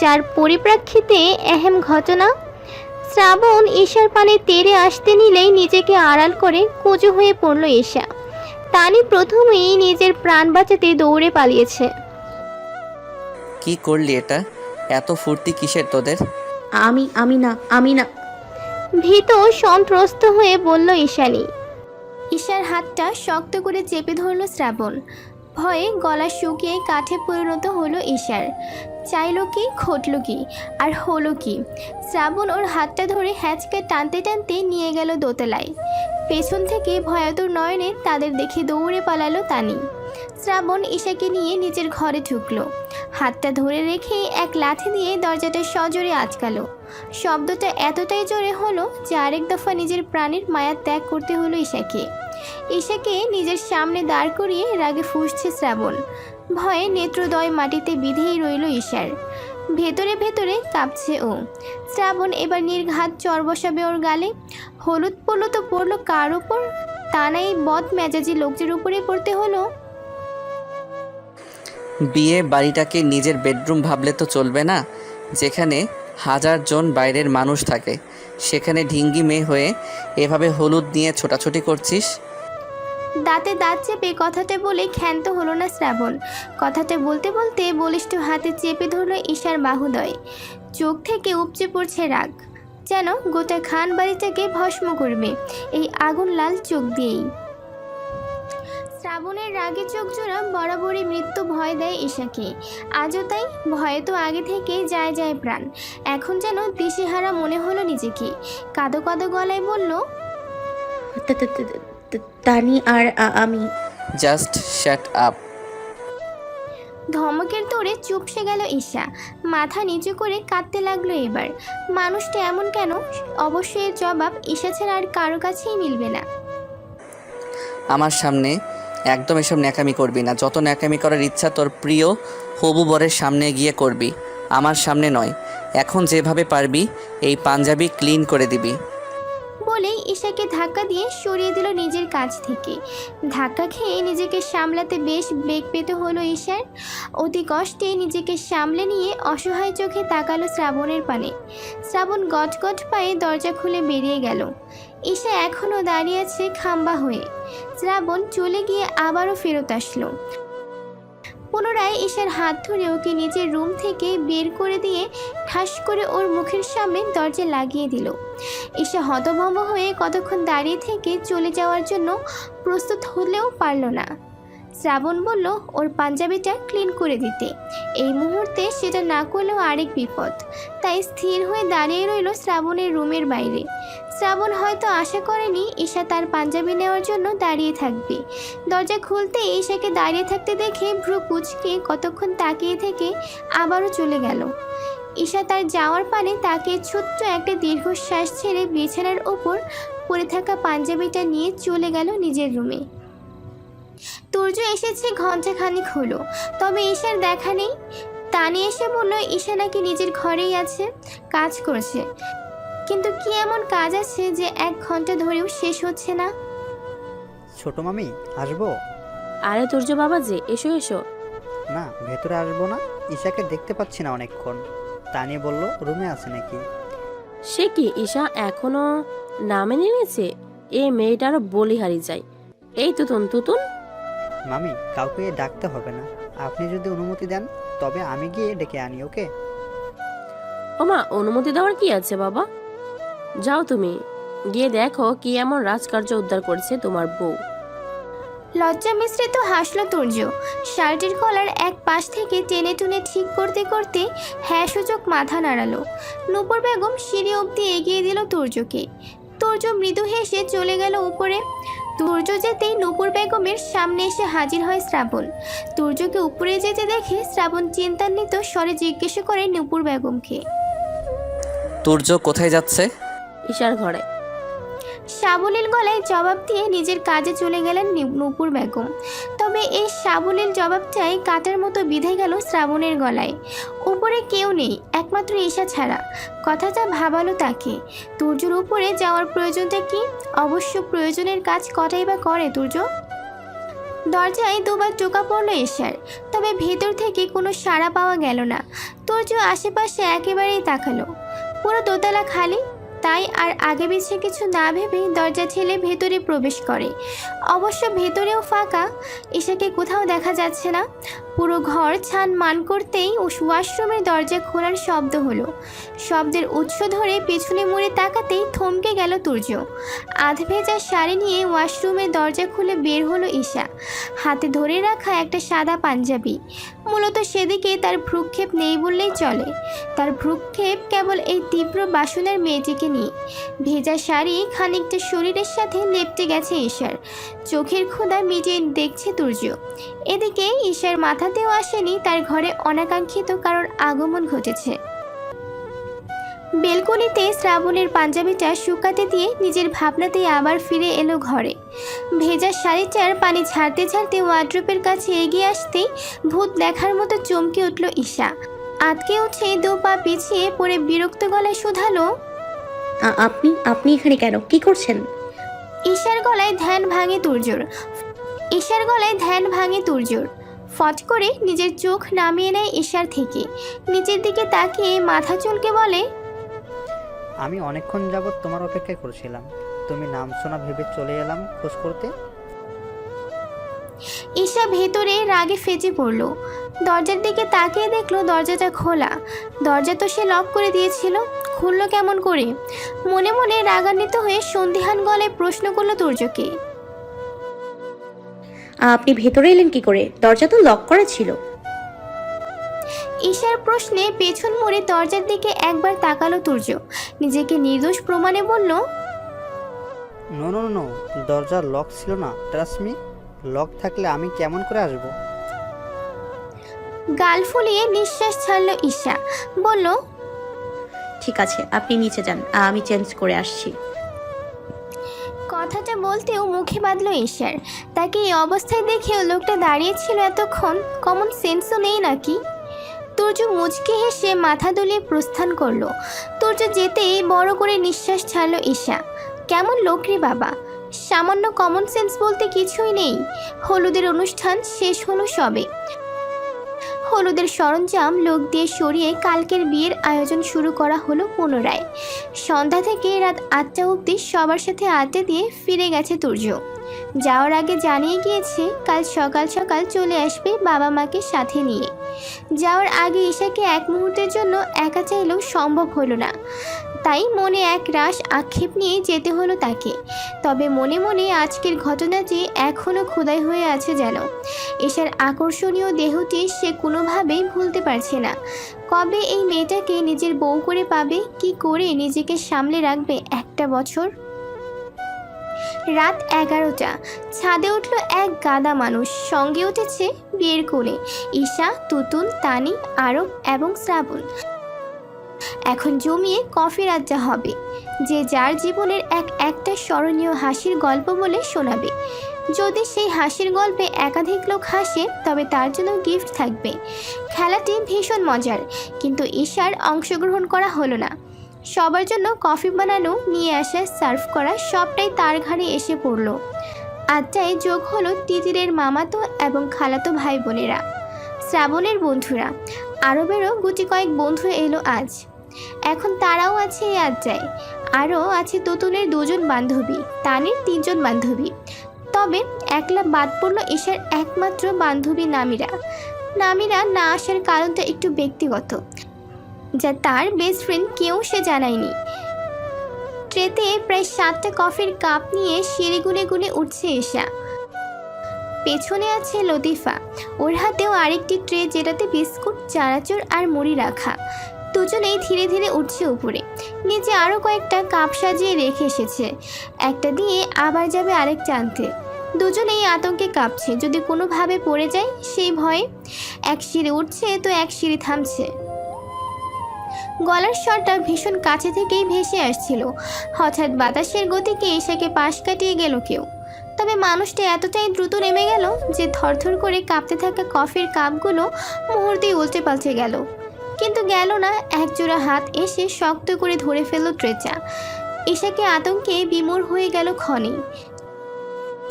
Speaker 2: যার পরিপ্রেক্ষিতে এহেম ঘটনা। শ্রাবণ ঈশার পানে তেড়ে আসতে নিলেই নিজেকে আড়াল করে কুঁজো হয়ে পড়ল ঈশা। তানি প্রথমেই নিজের প্রাণ বাঁচাতে দৌড়ে পালিয়েছে।
Speaker 1: কি করলি এটা? এত ফুর্তি কিসের তোদের?
Speaker 6: আমি না, আমি না।
Speaker 2: ভীত সন্ত্রস্ত হয়ে বলল ঈশানী। ঈশার হাতটা শক্ত করে চেপে ধরল শ্রাবণ। ভয়ে গলা শুকিয়ে কাঠে পরিণত হলো ঈশার। চাইল কি, ঘটল কি, আর হলো কি? শ্রাবণ ওর হাতটা ধরে হ্যাঁচকে টানতে টানতে নিয়ে গেল দোতলায়। পেছন থেকে ভয়াতুর নয়নে তাদের দেখে দৌড়ে পালালো তানি। শ্রাবণ ঈশাকে নিয়ে নিজের ঘরে ঢুকলো। হাতটা ধরে রেখে এক লাথি দিয়ে দরজাটা সজোরে আটকালো। শব্দটা এতটাই জোরে হলো যে আরেক দফা নিজের প্রাণের মায়া ত্যাগ করতে হলো ঈশাকে। ঈশাকে নিজের সামনে দাঁড় করিয়ে রাগে ফুঁসছে শ্রাবণ। ভয়ে নেত্রদয় মাটিতে বিধেই রইল ঈশার। ভেতরে ভেতরে কাঁপছে ও। শ্রাবণ এবার নির্ঘাত চর বসাবে ওর গালে। হলুদ পড়লো তো পড়লো কার উপর? তা নাই বদ মেজাজি লোকদের উপরে পড়তে হলো।
Speaker 1: বিয়ে বাড়িটাকে নিজের বেডরুম ভাবলে তো চলবে না। যেখানে 1000 জন বাইরের মানুষ থাকে, সেখানে ঢিঙ্গি মেয়ে হয়ে এভাবে হলুদ নিয়ে ছোটাছুটি করছিস।
Speaker 2: দাঁতে দাঁত চেপে কথাটা বলে ক্ষান্ত হলো না শ্রাবণ। কথাটা বলতে বলতে বলিষ্ঠ হাতে চেপে ধরল ঈশার বাহুদয়। চোখ থেকে উপচে পড়ছে রাগ, যেন গোটা খান বাড়িটাকে ভস্ম করবে এই আগুন লাল চোখ দিয়েই। শ্রাবণের রাগে চোখ জোড়া বরাবরই মৃত্যু ভয় দেয় ঈশাকে। আজও তাই। ভয়ে তো আগে থেকেই যায় যায় প্রাণ। এখন যেন দিশেহারা মনে হলো নিজেকে। কাঁদো কাঁদো গলায় বলল,
Speaker 6: তানি আর আমি।
Speaker 1: Just shut up.
Speaker 2: ধমকের তোড়ে চুপসে গেল ঈশা। মাথা নিচু করে কাঁদতে লাগলো এবার। মানুষটা এমন কেন? অবশ্যই এর জবাব ঈশা ছাড়া আর কারো কাছেই মিলবে না।
Speaker 1: আমার সামনে একদম এসব ন্যাকামি করবি না। যত ন্যাকামি করার ইচ্ছা তোর প্রিয় হবু বরের সামনে গিয়ে করবি, আমার সামনে নয়। এখন যেভাবে পারবি এই পাঞ্জাবি ক্লিন করে দিবি।
Speaker 2: বলেই ঈশাকে ধাক্কা দিয়ে সরিয়ে দিল নিজের কাছ থেকে। ধাক্কা খেয়ে নিজেকে সামলাতে বেশ বেগ পেতে হলো ঈশার। অতি কষ্টে নিজেকে সামলে নিয়ে অসহায় চোখে তাকালো শ্রাবণের পানে। শ্রাবণ গটগট পায়ে দরজা খুলে বেরিয়ে গেল। ঈশা এখনও দাঁড়িয়ে আছে খাম্বা হয়ে। শ্রাবণ চলে গিয়ে আবারও ফেরত আসলো। পুনরায় ঈশার হাত ধরে ওকে নিজের রুম থেকে বের করে দিয়ে ঠাস করে ওর মুখের সামনে দরজা লাগিয়ে দিল। ঈশা হতভম্ব হয়ে কতক্ষণ দাঁড়িয়ে থেকে চলে যাওয়ার জন্য প্রস্তুত হলেও পারল না। শ্রাবণ বলল ওর পাঞ্জাবিটা ক্লিন করে দিতে। এই মুহূর্তে সেটা না করলেও আরেক বিপদ। তাই স্থির হয়ে দাঁড়িয়ে রইল শ্রাবণের রুমের বাইরে। শ্রাবণ হয়তো আশা করেনি ঈশা তার পাঞ্জাবি নেওয়ার জন্য দাঁড়িয়ে থাকবে। দরজা খুলতে ঈশাকে দাঁড়িয়ে থাকতে দেখে ভ্রু কুঁচকে কতক্ষণ তাকিয়ে থেকে আবারও চলে গেল। ঈশা তার যাওয়ার পানে তাকিয়ে ছোট্ট একটা দীর্ঘশ্বাস ছেড়ে বিছানার ওপর পড়ে থাকা পাঞ্জাবিটা নিয়ে চলে গেল নিজের রুমে। তুর্য এসেছে ঘন্টাখানিক হলো, তবে ঈশার দেখা নেই। তানি এসে বলল ঈশা নাকি নিজের ঘরেই আছে, কাজ করছে। কিন্তু কি এমন কাজ আছে যে 1 ঘন্টা ধরেও শেষ হচ্ছে না?
Speaker 9: ছোট মামি আসবো?
Speaker 4: আরে তুর্য বাবা যে, এসো এসো।
Speaker 9: না ভেতরে আসবো না, ঈশাকে দেখতে পাচ্ছি না অনেকক্ষণ। তানি বলল রুমে আছে নাকি।
Speaker 4: সে কি ঈশা এখনো নামে নেমেছে? এ মেয়েটারও বলিহারি যায়। এই তুতুন তুতুন।
Speaker 9: মামি কাউকে ডাকতে হবে না, আপনি যদি অনুমতি দেন তবে আমি গিয়ে ডেকে আনি। ওকে?
Speaker 4: ওমা, অনুমতি দেওয়ার কি আছে বাবা? যাও তুমি গিয়ে দেখো কি এমন রাজকার্য উদ্ধার করেছে তোমার বউ।
Speaker 2: লজ্জা মিশ্রিত হাসল তুর্য। শার্টের কলার এক পাশ থেকে টেনে টুনে ঠিক করতে করতে হ্যাঁ সূচক মাথা নাড়ালো। নূপুর বেগম সিঁড়ি অবধি এগিয়ে দিল তুর্যকে। তুর্য মৃদু হেসে চলে গেল উপরে। তুর্য যেতেই নূপুর বেগমের সামনে এসে হাজির হয় শ্রাবণ। তুর্যকে উপরে যেতে দেখে শ্রাবণ চিন্তান্বিত স্বরে জিজ্ঞেস করে নূপুর বেগমকে।
Speaker 1: তুর্য কোথায় যাচ্ছে?
Speaker 4: ঈশার ঘরে।
Speaker 2: সাবলীল গলায় জবাব দিয়ে নিজের কাজে চলে গেলেন নূপুর বেগম। তবে এই সাবলীল জবাবটাই কাটার মতো বিঁধে গেল শ্রাবণের গলায়। উপরে কেউ নেই, একমাত্র ঈশা ছাড়া। কথাটা ভাবালো তাকে। তুর্যর উপরে যাওয়ার প্রয়োজনটা কি? অবশ্য প্রয়োজনের কাজ কটাই বা করে তুর্য। দরজায় দুবার টোকা পড়ল ঈশার, তবে ভেতর থেকে কোনো সাড়া পাওয়া গেল না। তুর্য আশেপাশে একেবারেই তাকালো। পুরো দোতলা খালি। তাই আর আগে পিছে কিছু না ভেবে দরজা ঠেলে ভেতরে প্রবেশ করে। অবশ্য ভেতরেও ফাঁকা, ঈশাকে কোথাও দেখা যাচ্ছে না। পুরো ঘর ছান মান করতেই ওয়াশরুমের দরজা খোলার শব্দ হলো। শব্দের উৎস ধরে পেছনে মুড়ে তাকাতেই থমকে গেল তুর্য। আধভেজা শাড়ি নিয়ে ওয়াশরুমের দরজা খুলে বের হলো ঈশা। হাতে ধরে রাখা একটা সাদা পাঞ্জাবি। মূলত সেদিকে তার ভ্রুক্ষেপ নেই বললেই চলে। তার ভ্রুক্ষেপ কেবল এই তীব্র বাসনার মেয়েটিকে নিয়ে। ভেজা শাড়ি খানিকটা শরীরের সাথে লেপটে গেছে ঈশার। চোখের ক্ষুধা মিটিয়ে দেখছে তুর্য। এদিকে ঈশার মাথাতেও আসেনি তার ঘরে অনাকাঙ্ক্ষিত কারোর আগমন ঘটেছে। বেলকনিতে শ্রাবণের পাঞ্জাবিটা শুকাতে দিয়ে নিজের ভাবনাতেই আবার ফিরে এলো ঘরে। ভেজা শাড়িটার পানি ঝাড়তে ঝাড়তে ওয়ার্ড্রোবের কাছে এগিয়ে আসতেই ভূত দেখার মতো চমকে উঠল ঈশা। আটকে উঠে 2 পা পিছিয়ে পড়ে বিরক্ত গলায় শুধালো,
Speaker 6: আপনি এখানে কেন? কি করছেন?
Speaker 2: ঈশার গলায় ধ্যান ভাঙে তুর্যর। ফট করে নিজের চোখ নামিয়ে নেয় ঈশার থেকে। নিচের দিকে তাকিয়ে মাথা চুলকে বলে,
Speaker 9: আমি অনেকক্ষণ যাবৎ তোমার অপেক্ষা করছিলাম, তুমি নাম শোনা ভেবে চলে এলাম খোঁজ করতে।
Speaker 2: ঈশা ভেতরে রাগে ফেটে পড়ল। দরজার দিকে তাকিয়ে দেখলো দরজাটা খোলা। দরজা তো সে লক করে দিয়েছিল, খুললো কেমন করে? মনে মনে রাগান্বিত হয়ে সন্দিহান গলায় প্রশ্ন করলো তুর্যকে,
Speaker 6: আপনি ভেতরে এলেন কি করে? দরজা তো লক করা ছিল।
Speaker 2: ঈশার প্রশ্নে পেছন মুড়ে দরজার দিকে একবার তাকালো তুর্য। নিজেকে নির্দোষ প্রমাণে বলল,
Speaker 9: নো নো নো, দরজা লক ছিল না, ট্রাস্ট মি। লক থাকলে আমি কেমন করে আসবো?
Speaker 2: গাল ফুলিয়ে নিঃশ্বাস ছাড়ল ঈশা। বলল,
Speaker 6: ঠিক আছে, আপনি নিচে যান, আমি চেঞ্জ করে আসছি।
Speaker 2: কথা কথাটা বলতেও মুখে বাঁধল ঈশার। তাকে এই অবস্থায় দেখেও লোকটা দাঁড়িয়েছিল এতক্ষণ, কমন সেন্সও নেই নাকি? তুর্য মুচকে হেসে মাথা দুলিয়ে প্রস্থান করলো। তুর্য যেতেই বড় করে নিঃশ্বাস ছাড়ল ঈশা। কেমন লোক রে বাবা, সামান্য কমন সেন্স বলতে কিছুই নেই। হলুদের অনুষ্ঠান শেষ হলো সবে। হলুদের সরঞ্জাম লোক দিয়ে সরিয়ে কালকের বিয়ের আয়োজন শুরু করা হলো পুনরায়। সন্ধ্যা থেকে রাত 8টা অবধি সবার সাথে আড্ডা দিয়ে ফিরে গেছে তুর্য। যাওয়ার আগে জানিয়ে গিয়েছে কাল সকাল সকাল চলে আসবে বাবা মাকে সাথে নিয়ে। যাওয়ার আগে ঈশাকে এক মুহূর্তের জন্য একা চাইলেও সম্ভব হলো না, তাই মনে এক রাশ আক্ষেপ নিয়ে যেতে হলো তাকে। তবে মনে মনে আজকের ঘটনাটি এখনও খোদাই হয়ে আছে যেন। ঈশার আকর্ষণীয় দেহটি সে কোনোভাবেই ভুলতে পারছে না। কবে এই মেয়েটাকে নিজের বউ করে পাবে, কি করে নিজেকে সামলে রাখবে একটা বছর? রাত 11টা। ছাদে উঠল এক গাদা মানুষ, সঙ্গে উঠেছে বিয়ের কোণে ঈশা, তুতুল, তানি, আরব এবং শ্রাবণ। এখন জমিয়ে কফির আড্ডা হবে। যে যার জীবনের একটা স্মরণীয় হাসির গল্প বলে শোনাবে। যদি সেই হাসির গল্পে একাধিক লোক হাসে তবে তার জন্য গিফট থাকবে। খেলাটি ভীষণ মজার, কিন্তু ঈশার অংশগ্রহণ করা হলো না। সবার জন্য কফি বানানো, নিয়ে আসা, সার্ভ করা সবটাই তার ঘাড়ে এসে পড়ল। আড্ডায় যোগ হলো তিতিরের মামাতো এবং খালাতো ভাই বোনেরা, শ্রাবণের বন্ধুরা, আরবেরও গুটি কয়েক বন্ধু এলো আজ। এখন তারাও আছে এই আড্ডায়। আরও আছে তুতুলের 2জন বান্ধবী, তানির 3জন বান্ধবী। তবে একলা বাদ পড়ল ঈশার একমাত্র বান্ধবী নামিরা। নামিরা না আসার কারণটা একটু ব্যক্তিগত, যা তার বেস্ট ফ্রেন্ড কেউ সে জানায়নি। ট্রেতে প্রায় 7টা কফির কাপ নিয়ে সিঁড়ি গুনে গুনে উঠছে ঈশা। পেছনে আছে লতিফা, ওর হাতেও আরেকটি ট্রে যেটাতে বিস্কুট, চানাচুর আর মুড়ি রাখা। দুজনেই ধীরে ধীরে উঠছে উপরে। নিচে আরও কয়েকটা কাপ সাজিয়ে রেখে এসেছে। একটা দিয়ে আবার যাবে আরেকটা আনতে। দুজনেই আতঙ্কে কাঁপছে, যদি কোনোভাবে পড়ে যায় সেই ভয়ে। এক সিঁড়ি উঠছে তো এক সিঁড়ি থামছে। গলার স্বরটা ভীষণ কাছে থেকেই ভেসে আসছিল। হঠাৎ বাতাসের গতিকে ঈশাকে পাশ কাটিয়ে গেল কেউ। তবে মানুষটা এতটাই দ্রুত নেমে গেল যে থরথর করে কাঁপতে থাকা কফির কাপগুলো মুহূর্তেই উল্টে পাল্টে গেল। কিন্তু গেল না, একজোড়া হাত এসে শক্ত করে ধরে ফেলল ট্রেটা। ঈশাকে আতঙ্কে বিমূঢ় হয়ে গেল ক্ষণেই।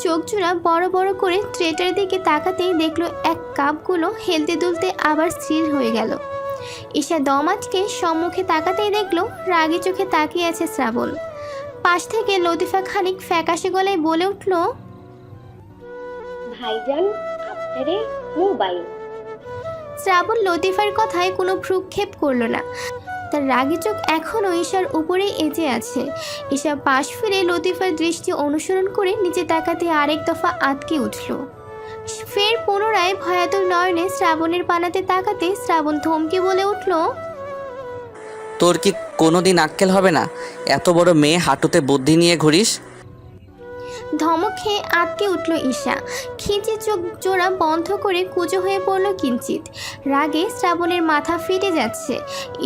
Speaker 2: চোখ জোড়া বড় বড় করে ট্রেটার দিকে তাকাতেই দেখলো এক কাপগুলো হেলতে দুলতে আবার স্থির হয়ে গেল। ঈশা দম আটকে সম্মুখে তাকাতেই দেখলো রাগী চোখে তাকিয়ে আছে শ্রাবণ। পাশ থেকে লতিফা খানিক ফ্যাকাশে গলায় বলে উঠল,
Speaker 10: ভাইজান আপনারে মোবাইল।
Speaker 2: শ্রাবণ লতিফার কথায় কোনো ভ্রুক্ষেপ করলো না। তার রাগী চোখ এখনও ঈশার উপরেই এঁচে আছে। ঈশা পাশ ফিরে লতিফার দৃষ্টি অনুসরণ করে নিচে তাকাতে আরেক দফা আটকে উঠল। ফের পুনরায় ভয়াতুর নয়নে শ্রাবণের পানাতে তাকাতে শ্রাবণ থমকে বলে উঠল,
Speaker 1: তোর কি কোনোদিন আক্কেল হবে না? এত বড় মেয়ে হাঁটুতে বুদ্ধি নিয়ে ঘুরিস?
Speaker 2: ধমক খেয়ে আটকে উঠল ঈশা। খিঁচে চোখ জোড়া বন্ধ করে কুঁজো হয়ে পড়ল কিঞ্চিত। রাগে শ্রাবণের মাথা ফেটে যাচ্ছে।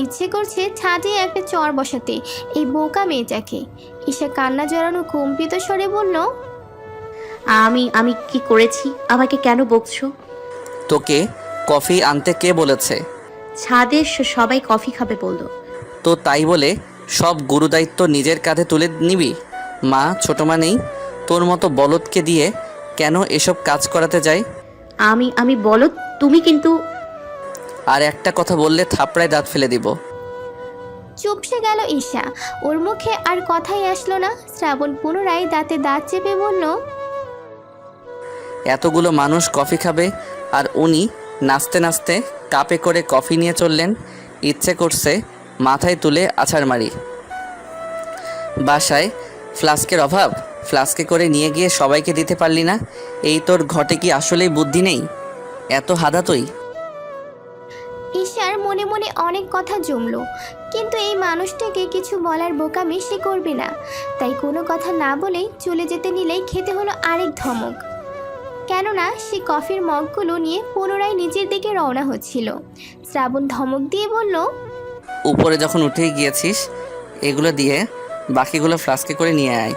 Speaker 2: ইচ্ছে করছে ছাদে একটা চর বসাতে এই বোকা মেয়েটাকে। ঈশা কান্না জড়ানো কম্পিত স্বরে বলল,
Speaker 6: আমি কি করেছি? আমাকে কেন বকছো?
Speaker 1: তোকে কফি আনতে কে বলেছে?
Speaker 6: ছাদে সবাই কফি খাবে বললো।
Speaker 1: তো তাই বলে সব গুরুদায়িত্ব নিজের কাঁধে তুলে নিবি? মা ছোট মা নেই? তোর মতো বলদকে দিয়ে কেন এসব কাজ করাতে যায়?
Speaker 6: আমি বলো, তুমি কিন্তু।
Speaker 1: আর একটা কথা বললে থাপড়ায় দাঁত ফেলে দিব।
Speaker 2: চুপসে গেল ঈশা। ওর মুখে আর কথাই আসলো না। শ্রাবণ পুনরায় দাঁতে দাঁত চেপে বলল,
Speaker 1: এতগুলো মানুষ কফি খাবে আর উনি নাচতে নাচতে কাপে করে কফি নিয়ে চললেন। ইচ্ছে করছে মাথায় তুলে আছাড় মারি। বাসায় ফ্লাস্কের অভাব, ফ্লাস্কে করে নিয়ে গিয়ে সবাইকে দিতে পারলি না? এই তোর ঘটে কি আসলেই বুদ্ধি নেই? এত হাদা তুই?
Speaker 2: ঈশার মনে মনে অনেক কথা জমলো, কিন্তু এই মানুষটাকে কিছু বলার বোকামি সে করবে না। তাই কোনো কথা না বলেই চলে যেতে নিলেই খেতে হলো আরেক ধমক। কেননা সে কফির মগগুলো নিয়ে পুনরায় নিচের দিকে রওনা হচ্ছিল। শ্রাবণ ধমক দিয়ে বলল,
Speaker 1: উপরে যখন উঠেই গিয়েছিস এগুলো দিয়ে বাকিগুলো ফ্লাস্কে করে নিয়ে আয়।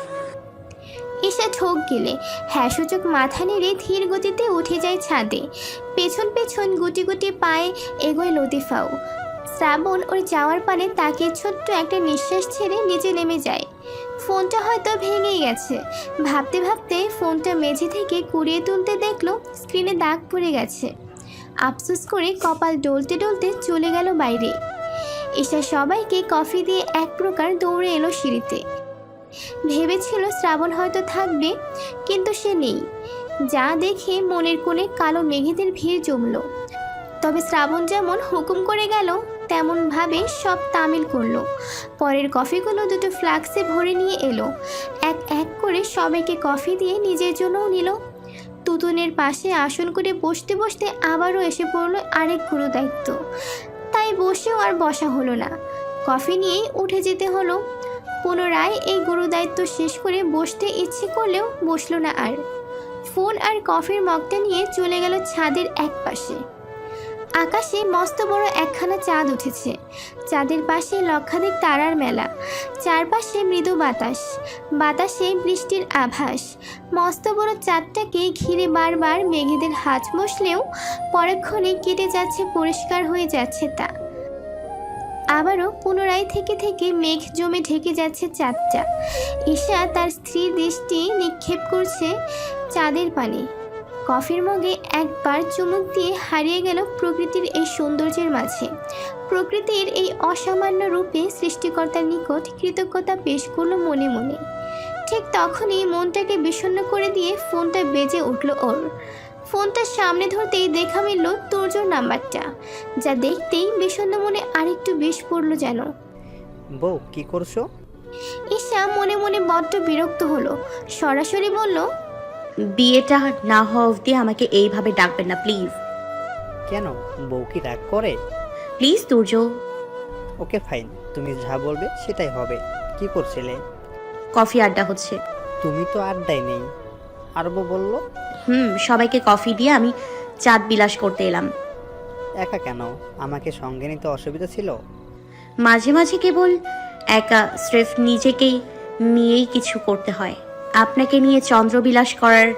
Speaker 2: ঢোক গিলে হ্যাঁ সূচক মাথা নেড়ে ধীর গতিতে উঠে যায় ছাদে। পেছন পেছন গুটি গুটি পায়ে এগোয় লতিফাও। শ্রাবণ ওর যাওয়ার পানে তাকিয়ে ছোট্ট একটা নিঃশ্বাস ছেড়ে নিচে নেমে যায়। ফোনটা হয়তো ভেঙেই গেছে। ভাবতে ভাবতে ফোনটা মেঝে থেকে কুড়িয়ে তুলতে দেখলো স্ক্রিনে দাগ পড়ে গেছে। আফসোস করে কপাল ডলতে ডলতে চলে গেল বাইরে। ঈশা সবাইকে কফি দিয়ে এক প্রকার দৌড়ে এলো সিঁড়িতে। ভেবেছিল শ্রাবণ হয়তো থাকবে, কিন্তু সে নেই। যা দেখে মনের কোণে কালো মেঘেদের ভিড় জমল। তবে শ্রাবণ যেমন হুকুম করে গেল তেমনভাবে সব তামিল করলো। পরের কফিগুলো দুটো ফ্লাক্সে ভরে নিয়ে এলো। এক এক করে সবাইকে কফি দিয়ে নিজের জন্যও নিল। তুতুনের পাশে আসন করে বসতে বসতে আবারও এসে পড়লো আরেক গুরু দায়িত্ব। তাই বসেও আর বসা হলো না, কফি নিয়েই উঠে যেতে হলো। পুনরায় এই গুরু দায়িত্ব শেষ করে বসতে ইচ্ছে করলেও বসলো না আর। ফোন আর কফির মগটা নিয়ে চলে গেল ছাদের এক পাশে। আকাশে মস্ত বড় একখানা চাঁদ উঠেছে। চাঁদের পাশে লক্ষাধিক তারার মেলা। চারপাশে মৃদু বাতাস, বাতাসে বৃষ্টির আভাস। মস্ত বড় চাঁদটাকে ঘিরে বারবার মেঘেদের হাত মশলেও পরক্ষণে কেটে যাচ্ছে, পরিষ্কার হয়ে যাচ্ছে তা। আবারও পুনরায় থেকে থেকে মেঘ জমে ঢেকে যাচ্ছে চাঁদটা। ঈশা তার স্থির দৃষ্টি নিক্ষেপ করছে চাঁদের পানে। কফির মগে একবার চুমুক দিয়ে হারিয়ে গেল প্রকৃতির এই সৌন্দর্যের মাঝে। প্রকৃতির এই অসামান্য রূপে সৃষ্টিকর্তার নিকট কৃতজ্ঞতা পেশ করলো মনে মনে। ঠিক তখনই মনটাকে বিষণ্ণ করে দিয়ে ফোনটা বেজে উঠল ওর। ফোনটা সামনে ধরতেই দেখা মিলল তোরজোর নাম্বারটা, যা দেখতেই বিষণ্ণ মনে আরেকটু বিষ পড়লো যেন।
Speaker 9: বউ কি করছো?
Speaker 2: ঈশা মনে মনে বড্ড বিরক্ত হলো। সরাসরি বলল,
Speaker 6: বিয়েটা না হওয়া অবধি আমাকে এইভাবে ডাকবেন না প্লিজ।
Speaker 9: কেন, বউ কি রাগ করে?
Speaker 6: প্লিজ তুর্য।
Speaker 9: ওকে ফাইন, তুমি যা বলবে সেটাই হবে। কি করছিলে?
Speaker 6: কফি আড্ডা হচ্ছে।
Speaker 9: তুমি তো আড্ডায় নেই। আরবো বলল।
Speaker 6: সবাইকে কফি দিয়ে আমি চাঁদ বিলাস করতে এলাম।
Speaker 9: একা কেন? আমাকে সঙ্গে নিতে অসুবিধা ছিল?
Speaker 6: মাঝে মাঝে কেবল একা স্রেফ নিজেকেই নিয়েই কিছু করতে হয়। আপনাকে নিয়ে চন্দ্রবিলাস করার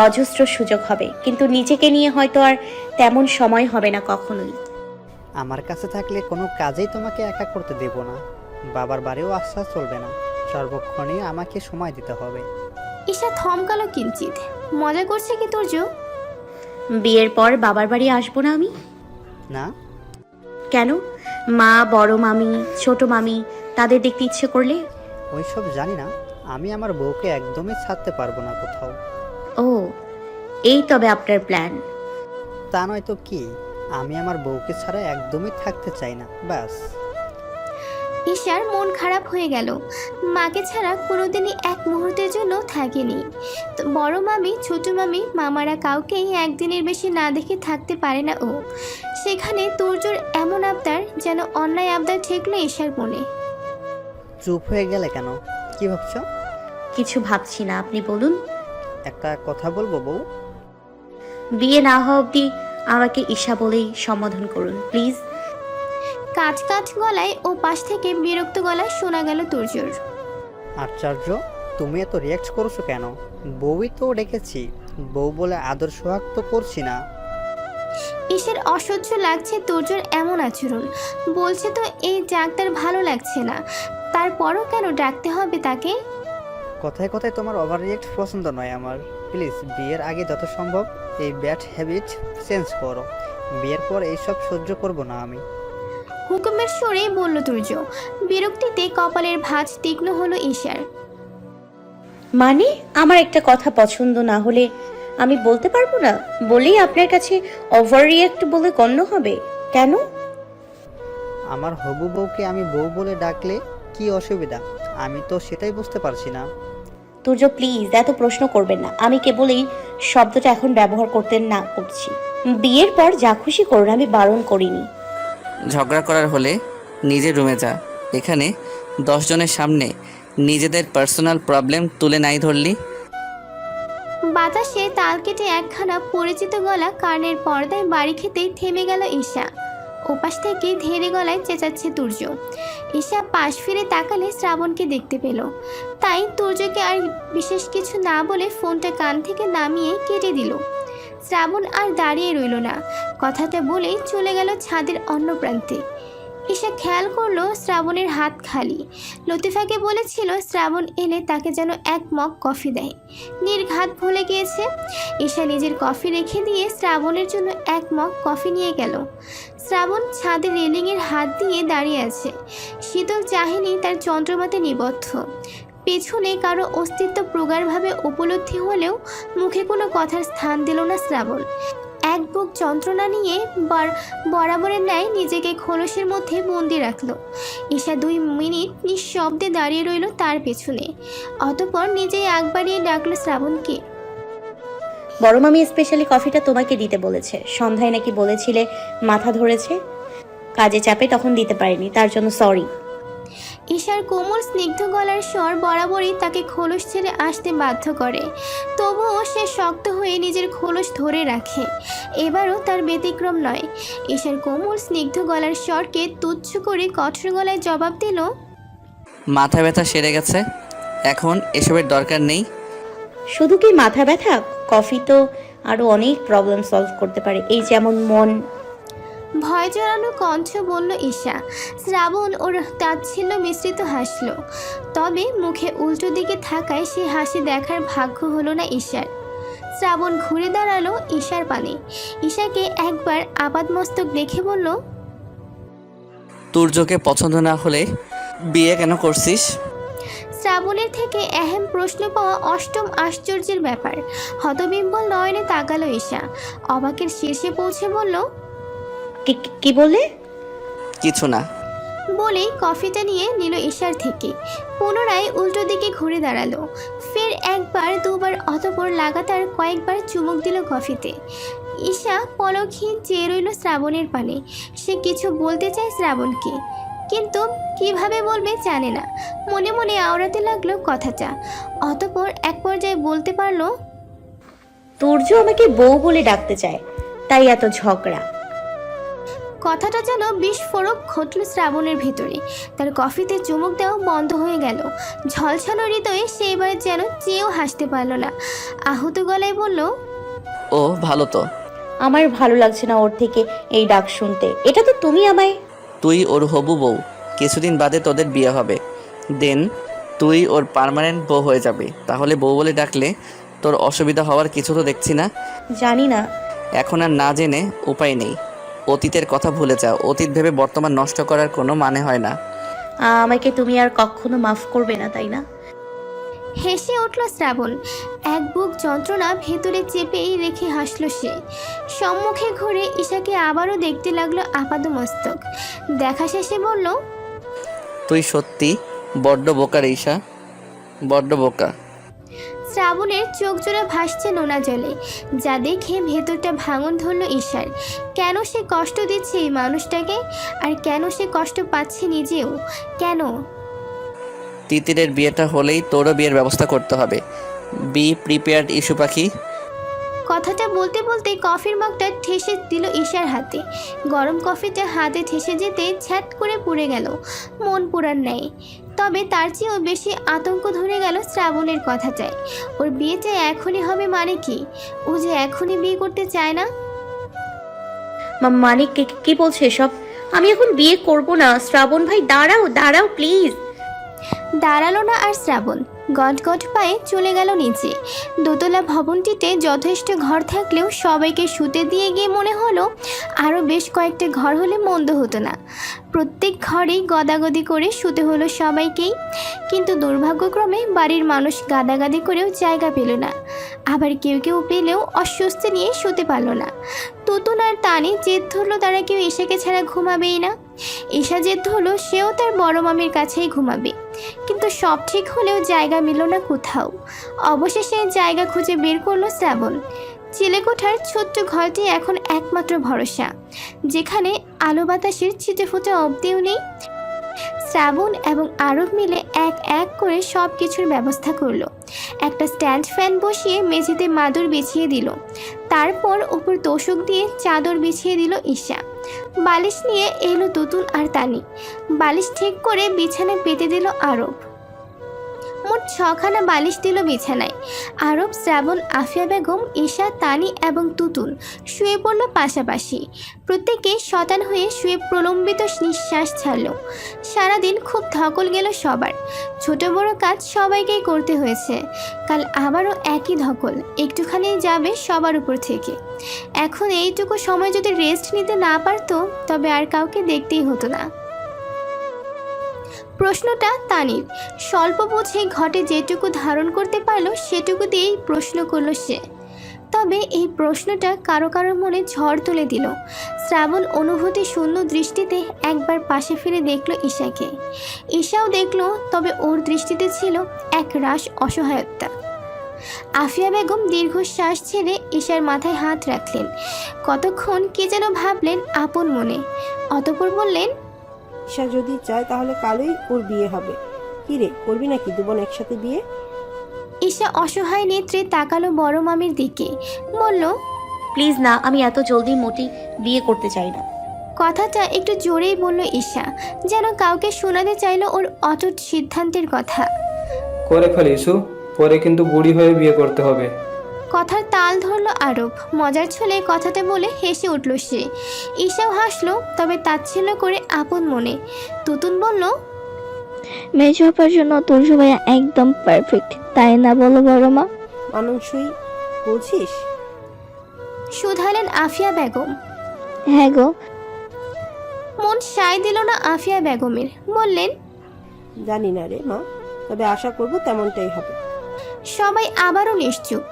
Speaker 6: অজস্র সুযোগ হবে, কিন্তু নিজেকে নিয়ে হয়তো আর তেমন সময় হবে না কখনোই।
Speaker 9: আমার কাছে থাকলে কোনো কাজেই তোমাকে একা করতে দেব না। বাবার বাড়িও আসা চলবে না, সর্বক্ষণই আমাকে সময় দিতে হবে।
Speaker 2: ঈশা থমকালো কিঞ্চিত। মজা করছে কি তোর্য?
Speaker 6: বিয়ের পর বাবার বাড়ি আসবো না আমি?
Speaker 9: না।
Speaker 6: কেন? মা, বড় মামি, ছোট মামি তাদের দেখতে ইচ্ছে করলে?
Speaker 9: ওইসব জানি না, আমি আমার বউকে একদমই ছাড়তে পারবো না কোথাও।
Speaker 6: ও, এই তবে আপনার প্ল্যান?
Speaker 9: তা নয় তো কি, আমি আমার বউকে ছাড়া একদমই থাকতে চাই না, ব্যাস।
Speaker 2: ঈশার মন খারাপ হয়ে গেল। মাকে ছাড়া কোনোদিনই এক মুহূর্তের জন্য থাকেনি। তো বড় মামি, ছোট মামি, মামারা কাউকেই একদিনের বেশি না দেখে থাকতে পারে না ও। সেখানে তোরজোর এমন আবদার, যেন অন্যায় আবদার ঠেকলো ঈশার মনে।
Speaker 9: চুপ হয়ে গেলে কেন? কি ভাবছো?
Speaker 6: কিছু ভাবছি না, আপনি বলুন।
Speaker 9: একটা কথা বলবো বউ?
Speaker 6: বিয়ে না হওয়া অবধি আমাকে ঈশা বলেই সম্বোধন করুন প্লিজ।
Speaker 2: কাঠ কাঠ গলায় ও পাশ থেকে বিরক্ত গলায় শোনা গেল তোরজোর।
Speaker 9: আশ্চর্য, তুমি এত রিয়াক্ট করছো কেন? বউই তো ডেকেছি, বউ বলে আদর সোহাগ তো করছি না।
Speaker 2: ঈশার অসহ্য লাগছে তোরজোর এমন আচরণ। বলছে তো এই ডাক তার ভালো লাগছে না, তারপরও কেন ডাকতে হবে তাকে?
Speaker 9: কথায় কথায় তোমার ওভার রিয়াক্ট পছন্দ নয় আমার। প্লিজ বিয়ের আগে যত সম্ভব এই ব্যাড হ্যাবিট চেঞ্জ করো। বিয়ের পর এইসব সহ্য করব না আমি।
Speaker 2: হুকুমের সুরে বলল তুর্য। বিরক্তিতে কপালের ভাঁজ তীক্ষ্ণ হলো ঈশার।
Speaker 6: মানে আমার একটা কথা পছন্দ না হলে আমি বলতে পারবো না বলেই আপনার কাছে ওভার রিয়াক্ট বলে গণ্য হবে? কেন?
Speaker 9: আমার হবু বউকে আমি বউ বলে ডাকলে কি অসুবিধা? আমি তো সেটাই বুঝতে পারছি না।
Speaker 6: তুর্য প্লিজ এত প্রশ্ন করবেন না। আমি কেবল এই শব্দটা এখন ব্যবহার করতে না করছি। বিয়ের পর যা খুশি করুন, আমি বারণ করিনি।
Speaker 1: ঝগড়া করার হলে নিজের রুমে যা। এখানে 10 জনের সামনে নিজেদের পার্সোনাল প্রবলেম তুলে নাই ধরলি।
Speaker 2: বাতাসে তাল কেটে একখানা পরিচিত গলা কানের পর্দায় বাড়ি খেতেই থেমে গেল ঈশা। ওপাশ থেকে ধীরে গলায় চেঁচাচ্ছে তুর্য। ঈশা পাশ ফিরে তাকালে শ্রাবণকে দেখতে পেল, তাই তুর্যকে আর বিশেষ কিছু না বলে ফোনটা কান থেকে নামিয়ে কেটে দিল। শ্রাবণ আর দাঁড়িয়ে রইল না, কথাটা বলেই চলে গেল ছাদের অন্য প্রান্তে। ঈশা খেয়াল করলো শ্রাবণের হাত খালি। লতিফাকে বলেছিল শ্রাবণ এলে তাকে যেন এক মগ কফি দেয়। নির্ঘাত ভুলে গিয়েছে। ঈশা নিজের কফি রেখে দিয়ে শ্রাবণের জন্য এক মগ কফি নিয়ে গেল। শ্রাবণ ছাদের রেলিংয়ের হাত দিয়ে দাঁড়িয়ে আছে। শীতল চাহিনি তার চন্দ্রমাতে নিবদ্ধ। পেছনে কারো অস্তিত্ব প্রগাঢ়ভাবে উপলব্ধি হলেও মুখে কোনো কথার স্থান দিল না শ্রাবণ। এক বুক যন্ত্রণা নিয়ে বরাবরের ন্যায় নিজেকে খোলসের মধ্যে বন্দি রাখল। ঈশা 2 মিনিট নিঃশব্দে দাঁড়িয়ে রইল তার পেছনে। অতঃপর নিজেই আগ বাড়িয়ে ডাকল শ্রাবণকে।
Speaker 6: বড় মামি স্পেশালি কফিটা তোমাকে দিতে বলেছে। সন্ধ্যায় নাকি বলেছিলে মাথা ধরেছে, কাজে চাপে তখন দিতে পারিনি, তার জন্য সরি।
Speaker 2: ঈশার কোমল স্নিগ্ধ গলার স্বর বরাবরই তাকে খোলস ছেড়ে আসতে বাধ্য করে। তবুও সে শক্ত হয়ে নিজের খোলস ধরে রাখে। এবারও তার ব্যতিক্রম নয়। ঈশার কোমল স্নিগ্ধ গলার স্বরকে তুচ্ছ করে কঠোর গলায় জবাব দিল,
Speaker 1: মাথা ব্যথা সেরে গেছে, এখন এসবের দরকার নেই।
Speaker 6: শুধু কি মাথা ব্যথা, কফি তো আরো অনেক প্রবলেম সলভ করতে পারে, এই যেমন মন।
Speaker 2: ভয় জড়ানো কণ্ঠ বলল ঈশা। শ্রাবণ ওর তাচ্ছিল্য মিশ্রিত হাসল, তবে মুখে উল্টো দিকে থাকায় সে হাসি দেখার ভাগ্য হলো না ঈশার। শ্রাবণ ঘুরে দাঁড়ালো ঈশার পানে। ঈশাকে একবার আপাদমস্তক দেখে বলল,
Speaker 1: তুর্যকে পছন্দ না হলে বিয়ে কেন করছিস?
Speaker 2: শ্রাবণের থেকে এহেম প্রশ্ন পাওয়া অষ্টম আশ্চর্যের ব্যাপার। হতবিহ্বল নয়নে তাকালো ঈশা। অবাকের শীর্ষে পৌঁছে বলল,
Speaker 6: কি বলে?
Speaker 1: কিছু না।
Speaker 2: বলেই কফিটা নিয়ে নিল ঈশার থেকে। পুনরায় উল্টো দিকে ঘুরে দাঁড়ালো। ফের একবার, দুবার, অতঃপর লাগাতার কয়েকবার চুমুক দিল কফিতে। ঈশা পলকহীন চেয়ে রইল শ্রাবণের পানে। সে কিছু বলতে চায় শ্রাবণকে, কিন্তু কিভাবে বলবে জানে না। মনে মনে আওড়াতে লাগলো কথাটা। অতঃপর এক পর্যায়ে বলতে পারলো,
Speaker 6: তুর্য আমাকে বউ বলে ডাকতে চায়, তাই এত ঝগড়া।
Speaker 2: কথাটা যেন বিস্ফোরক ঘটল শ্রাবণের ভেতরে। তার কফিতে চুমুক দেওয়া বন্ধ হয়ে গেল। ঝলসানো হৃদয়ে সে এবার যেন চেয়েও হাসতে পারল না। আহত গলায় বলল,
Speaker 1: ও ভালো তো।
Speaker 6: আমার ভালো লাগছে না ওর থেকে এই ডাক শুনতে। এটা তো তুমি আমায়।
Speaker 1: তুই ওর হবু বউ, কিছুদিন বাদে তোদের বিয়ে হবে, দেন তুই ওর পার্মানেন্ট বউ হয়ে যাবে। তাহলে বউ বলে ডাকলে তোর অসুবিধা হওয়ার কিছু তো দেখছি না।
Speaker 6: জানি না।
Speaker 1: এখন আর না জেনে উপায় নেই। অতীতের কথা ভুলে যাও। অতীত ভেবে বর্তমান নষ্ট করার কোনো মানে হয় না।
Speaker 6: আমাকে তুমি আর কখনো মাফ করবে না, তাই না?
Speaker 2: হেসে উঠল শ্রাবণ। এক বুক যন্ত্রণা ভেতরে চেপেই রেখে হাসল সে। সম্মুখে ঘুরে ঈশাকে আবারও দেখতে লাগলো আপাদমস্তক। দেখা শেষে বলল,
Speaker 1: তুই সত্যি বড্ড বোকা রে ঈশা, বড্ড বোকা।
Speaker 2: শ্রাবণের চোখ জোড়া ভাসছে নোনা জলে, যা দেখে ভেতরটা ভাঙন ধরল ঈশার। কেন সে কষ্ট দিচ্ছে এই মানুষটাকে, আর কেন সে কষ্ট পাচ্ছে নিজেও? কেন?
Speaker 1: তিতিরের বিয়েটা হলেই তোরও বিয়ের ব্যবস্থা করতে হবে। বি প্রিপেয়ার্ড ইস্যু পাখি।
Speaker 2: কথাটা বলতে বলতে কফির মগটা ঠেসে দিল ঈশার হাতে। গরম কফিটা হাতে ঠেসে যেতে ছ্যাট করে পুড়ে গেল মন পোড়ার ন্যায়। তবে তার চেয়েও বেশি আতঙ্ক ধরে গেল শ্রাবণের কথাটায়। ওর বিয়েটা এখনই হবে মানে কি? ও যে এখনই বিয়ে করতে চায় না।
Speaker 6: মানে কি বলছে এসব? আমি এখন বিয়ে করব না। শ্রাবণ ভাই দাঁড়াও দাঁড়াও প্লিজ।
Speaker 2: দাঁড়ালো না আর শ্রাবণ। গটগট পায়ে চলে গেল নিচে। দোতলা ভবনটিতে যথেষ্ট ঘর থাকলেও সবাইকে শুতে দিয়ে গিয়ে মনে হলো আরও বেশ কয়েকটা ঘর হলে মন্দ হতো না। প্রত্যেক ঘরেই গদাগদি করে শুতে হলো সবাইকেই। কিন্তু দুর্ভাগ্যক্রমে বাড়ির মানুষ গাদাগাদি করেও জায়গা পেল না। আবার কেউ কেউ পেলেও অস্বস্তি নিয়ে শুতে পারল না। তুতুন আর তানি জেদ ধরলো তারা কেউ ঈশাকে ছাড়া ঘুমাবেই না। ঈশা জেদ ধরলো সেও তার বড় মামির কাছেই ঘুমাবে। কিন্তু সব ঠিক হলেও জায়গা মিলল না কোথাও। অবশেষে জায়গা খুঁজে বের করলো শ্রাবণ। চিলেকোঠার ছোট্ট ঘরটি এখন একমাত্র ভরসা, যেখানে আলো বাতাসের ছিটে ফোটা অব্দিও নেই। শ্রাবণ এবং আরব মিলে এক এক করে সব কিছুর ব্যবস্থা করলো। একটা স্ট্যান্ড ফ্যান বসিয়ে মেঝেতে মাদুর বিছিয়ে দিল। তারপর উপর তোষক দিয়ে চাদর বিছিয়ে দিল ঈশা। বালিশ নিয়ে এলো তুতুন আর তানি। বালিশ ঠিক করে বিছানায় পেতে দিল আরব। মোট 6খানা বালিশ দিল বিছানায়। আরব, শ্রাবণ, আফিয়া বেগম, ঈশা, তানি এবং তুতুন শুয়ে পড়ল পাশাপাশি। প্রত্যেকে শতান হয়ে শুয়ে প্রলম্বিত নিঃশ্বাস ছাড়ল। সারাদিন খুব ধকল গেল সবার। ছোট বড় কাজ সবাইকেই করতে হয়েছে। কাল আবারও একই ধকল, একটুখানি যাবে সবার উপর থেকে। এখন এইটুকু সময় যদি রেস্ট নিতে না পারতো তবে আর কাউকে দেখতেই হতো না। প্রশ্নটা তানির। স্বল্প বুঝে ঘটে যেটুকু ধারণ করতে পারলো সেটুকু দিয়েই প্রশ্ন করলো সে। তবে এই প্রশ্নটা কারো কারো মনে ঝড় তুলে দিল। শ্রাবণ অনুভূতি শূন্য দৃষ্টিতে একবার পাশে ফিরে দেখল ঈশাকে। ঈশাও দেখল, তবে ওর দৃষ্টিতে ছিল এক রাশ অসহায়তা। আফিয়া বেগম দীর্ঘশ্বাস ছেড়ে ঈশার মাথায় হাত রাখলেন। কতক্ষণ কি যেন ভাবলেন আপন মনে, অতঃপর বললেন,
Speaker 5: ঈশা যদি চায় তাহলে কালই ওর বিয়ে হবে। কি রে, করবি নাকি দুবোন একসাথে বিয়ে?
Speaker 2: ঈশা অসহায় নেত্রে তাকালো বড় মামির দিকে, বলল,
Speaker 6: প্লিজ না, আমি এত জলদি মোটেই বিয়ে করতে চাই না।
Speaker 2: কথাটা একটু জোরেই বলল ঈশা, যেন কাউকে শোনাতে চাইলো ওর অটুট সিদ্ধান্তের কথা।
Speaker 3: করে ফেল ইস্যু, পরে কিন্তু বুড়ি হয়ে বিয়ে করতে হবে।
Speaker 2: কথার তাল ধরল আরব। মজার ছলে কথাটা বলে হেসে উঠল সে। ঈশাও হাসলো, তবে তাচ্ছিল্য করে আপন মনে। তুতুন বলল,
Speaker 8: মেজো আপার জন্য তুর্য ভাইয়া একদম পারফেক্ট, তাই না বলো বড় মা?
Speaker 5: মানানসই বলছিস?
Speaker 2: শুধালেন আফিয়া বেগম।
Speaker 8: হ্যাঁ গো।
Speaker 2: মন সায় দিল না আফিয়া বেগমের, বললেন,
Speaker 5: জানি না রে মা, তবে আশা করব তেমনটাই হবে।
Speaker 2: সবাই আবারও নিশ্চুপ।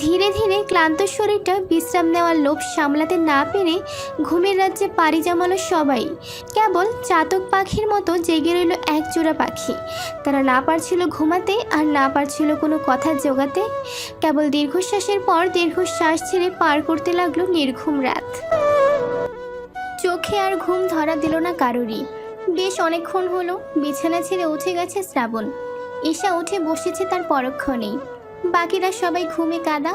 Speaker 2: ধীরে ধীরে ক্লান্ত শরীরটা বিশ্রাম নেওয়ার লোভ সামলাতে না পেরে ঘুমের রাজ্যে পাড়ি জমালো সবাই। কেবল চাতক পাখির মতো জেগে রইল এক জোড়া পাখি। তারা না পারছিল ঘুমাতে, আর না পারছিল কোনো কথা জোগাতে। কেবল দীর্ঘশ্বাসের পর দীর্ঘশ্বাস ছেড়ে পার করতে লাগলো নির্ঘুম রাত। চোখে আর ঘুম ধরা দিল না কারোরই। বেশ অনেকক্ষণ হলো বিছানা ছেড়ে উঠে গেছে শ্রাবণ। ঈশা উঠে বসেছে তার পরক্ষণেই। বাকিরা সবাই ঘুমে কাদা।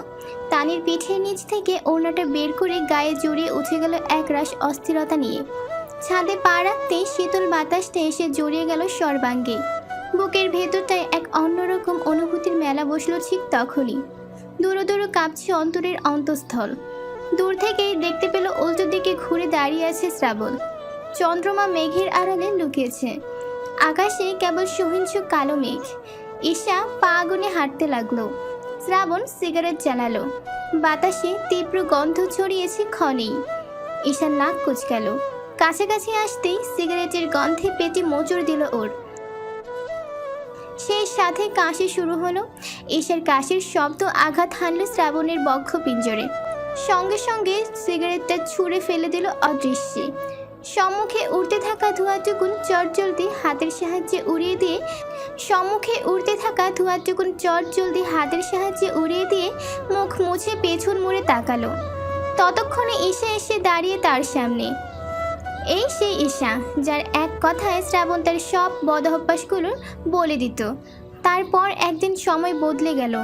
Speaker 2: তানির পিঠের নিচ থেকে ওড়নাটা বের করে গায়ে জড়িয়ে উঠে গেল এক রাশ অস্থিরতা নিয়ে। ছাদে পা রাখতেই শীতল বাতাসটা এসে জড়িয়ে গেল সর্বাঙ্গে। বুকের ভেতরটায় এক অন্যরকম অনুভূতির মেলা বসলো ঠিক তখনই। দূরো দূরো কাঁপছে অন্তরের অন্তঃস্থল। দূর থেকেই দেখতে পেল উল্টো দিকে ঘুরে দাঁড়িয়ে আছে শ্রাবণ। চন্দ্রমা মেঘের আড়ালে লুকিয়েছে। আকাশে কেবল সহিংস কালো মেঘ। ঈশা পা গুনে হাঁটতে লাগলো। শ্রাবণ সিগারেট জ্বালালো। বাতাসে তীব্র গন্ধ ছড়িয়েছে ক্ষণেই। ঈশার নাক কুচকাল। কাছাকাছি আসতেই সিগারেটের গন্ধে পেটে মোচড় দিল ওর। সেই সাথে কাশি শুরু হলো। ঈশার কাশির শব্দ আঘাত হানল শ্রাবণের বক্ষ পিঞ্জরে। সঙ্গে সঙ্গে সিগারেটটা ছুঁড়ে ফেলে দিল অদৃশ্যে। সম্মুখে উড়তে থাকা ধোঁয়াটুকুন চটজলদি হাতের সাহায্যে উড়িয়ে দিয়ে মুখ মুছে পেছন মুড়ে তাকালো। ততক্ষণে ঈশা এসে দাঁড়িয়ে তার সামনে। এই সেই ঈশা যার এক কথায় শ্রাবণ তার সব বদঅভ্যাসগুলো বলে দিত। তারপর একদিন সময় বদলে গেল।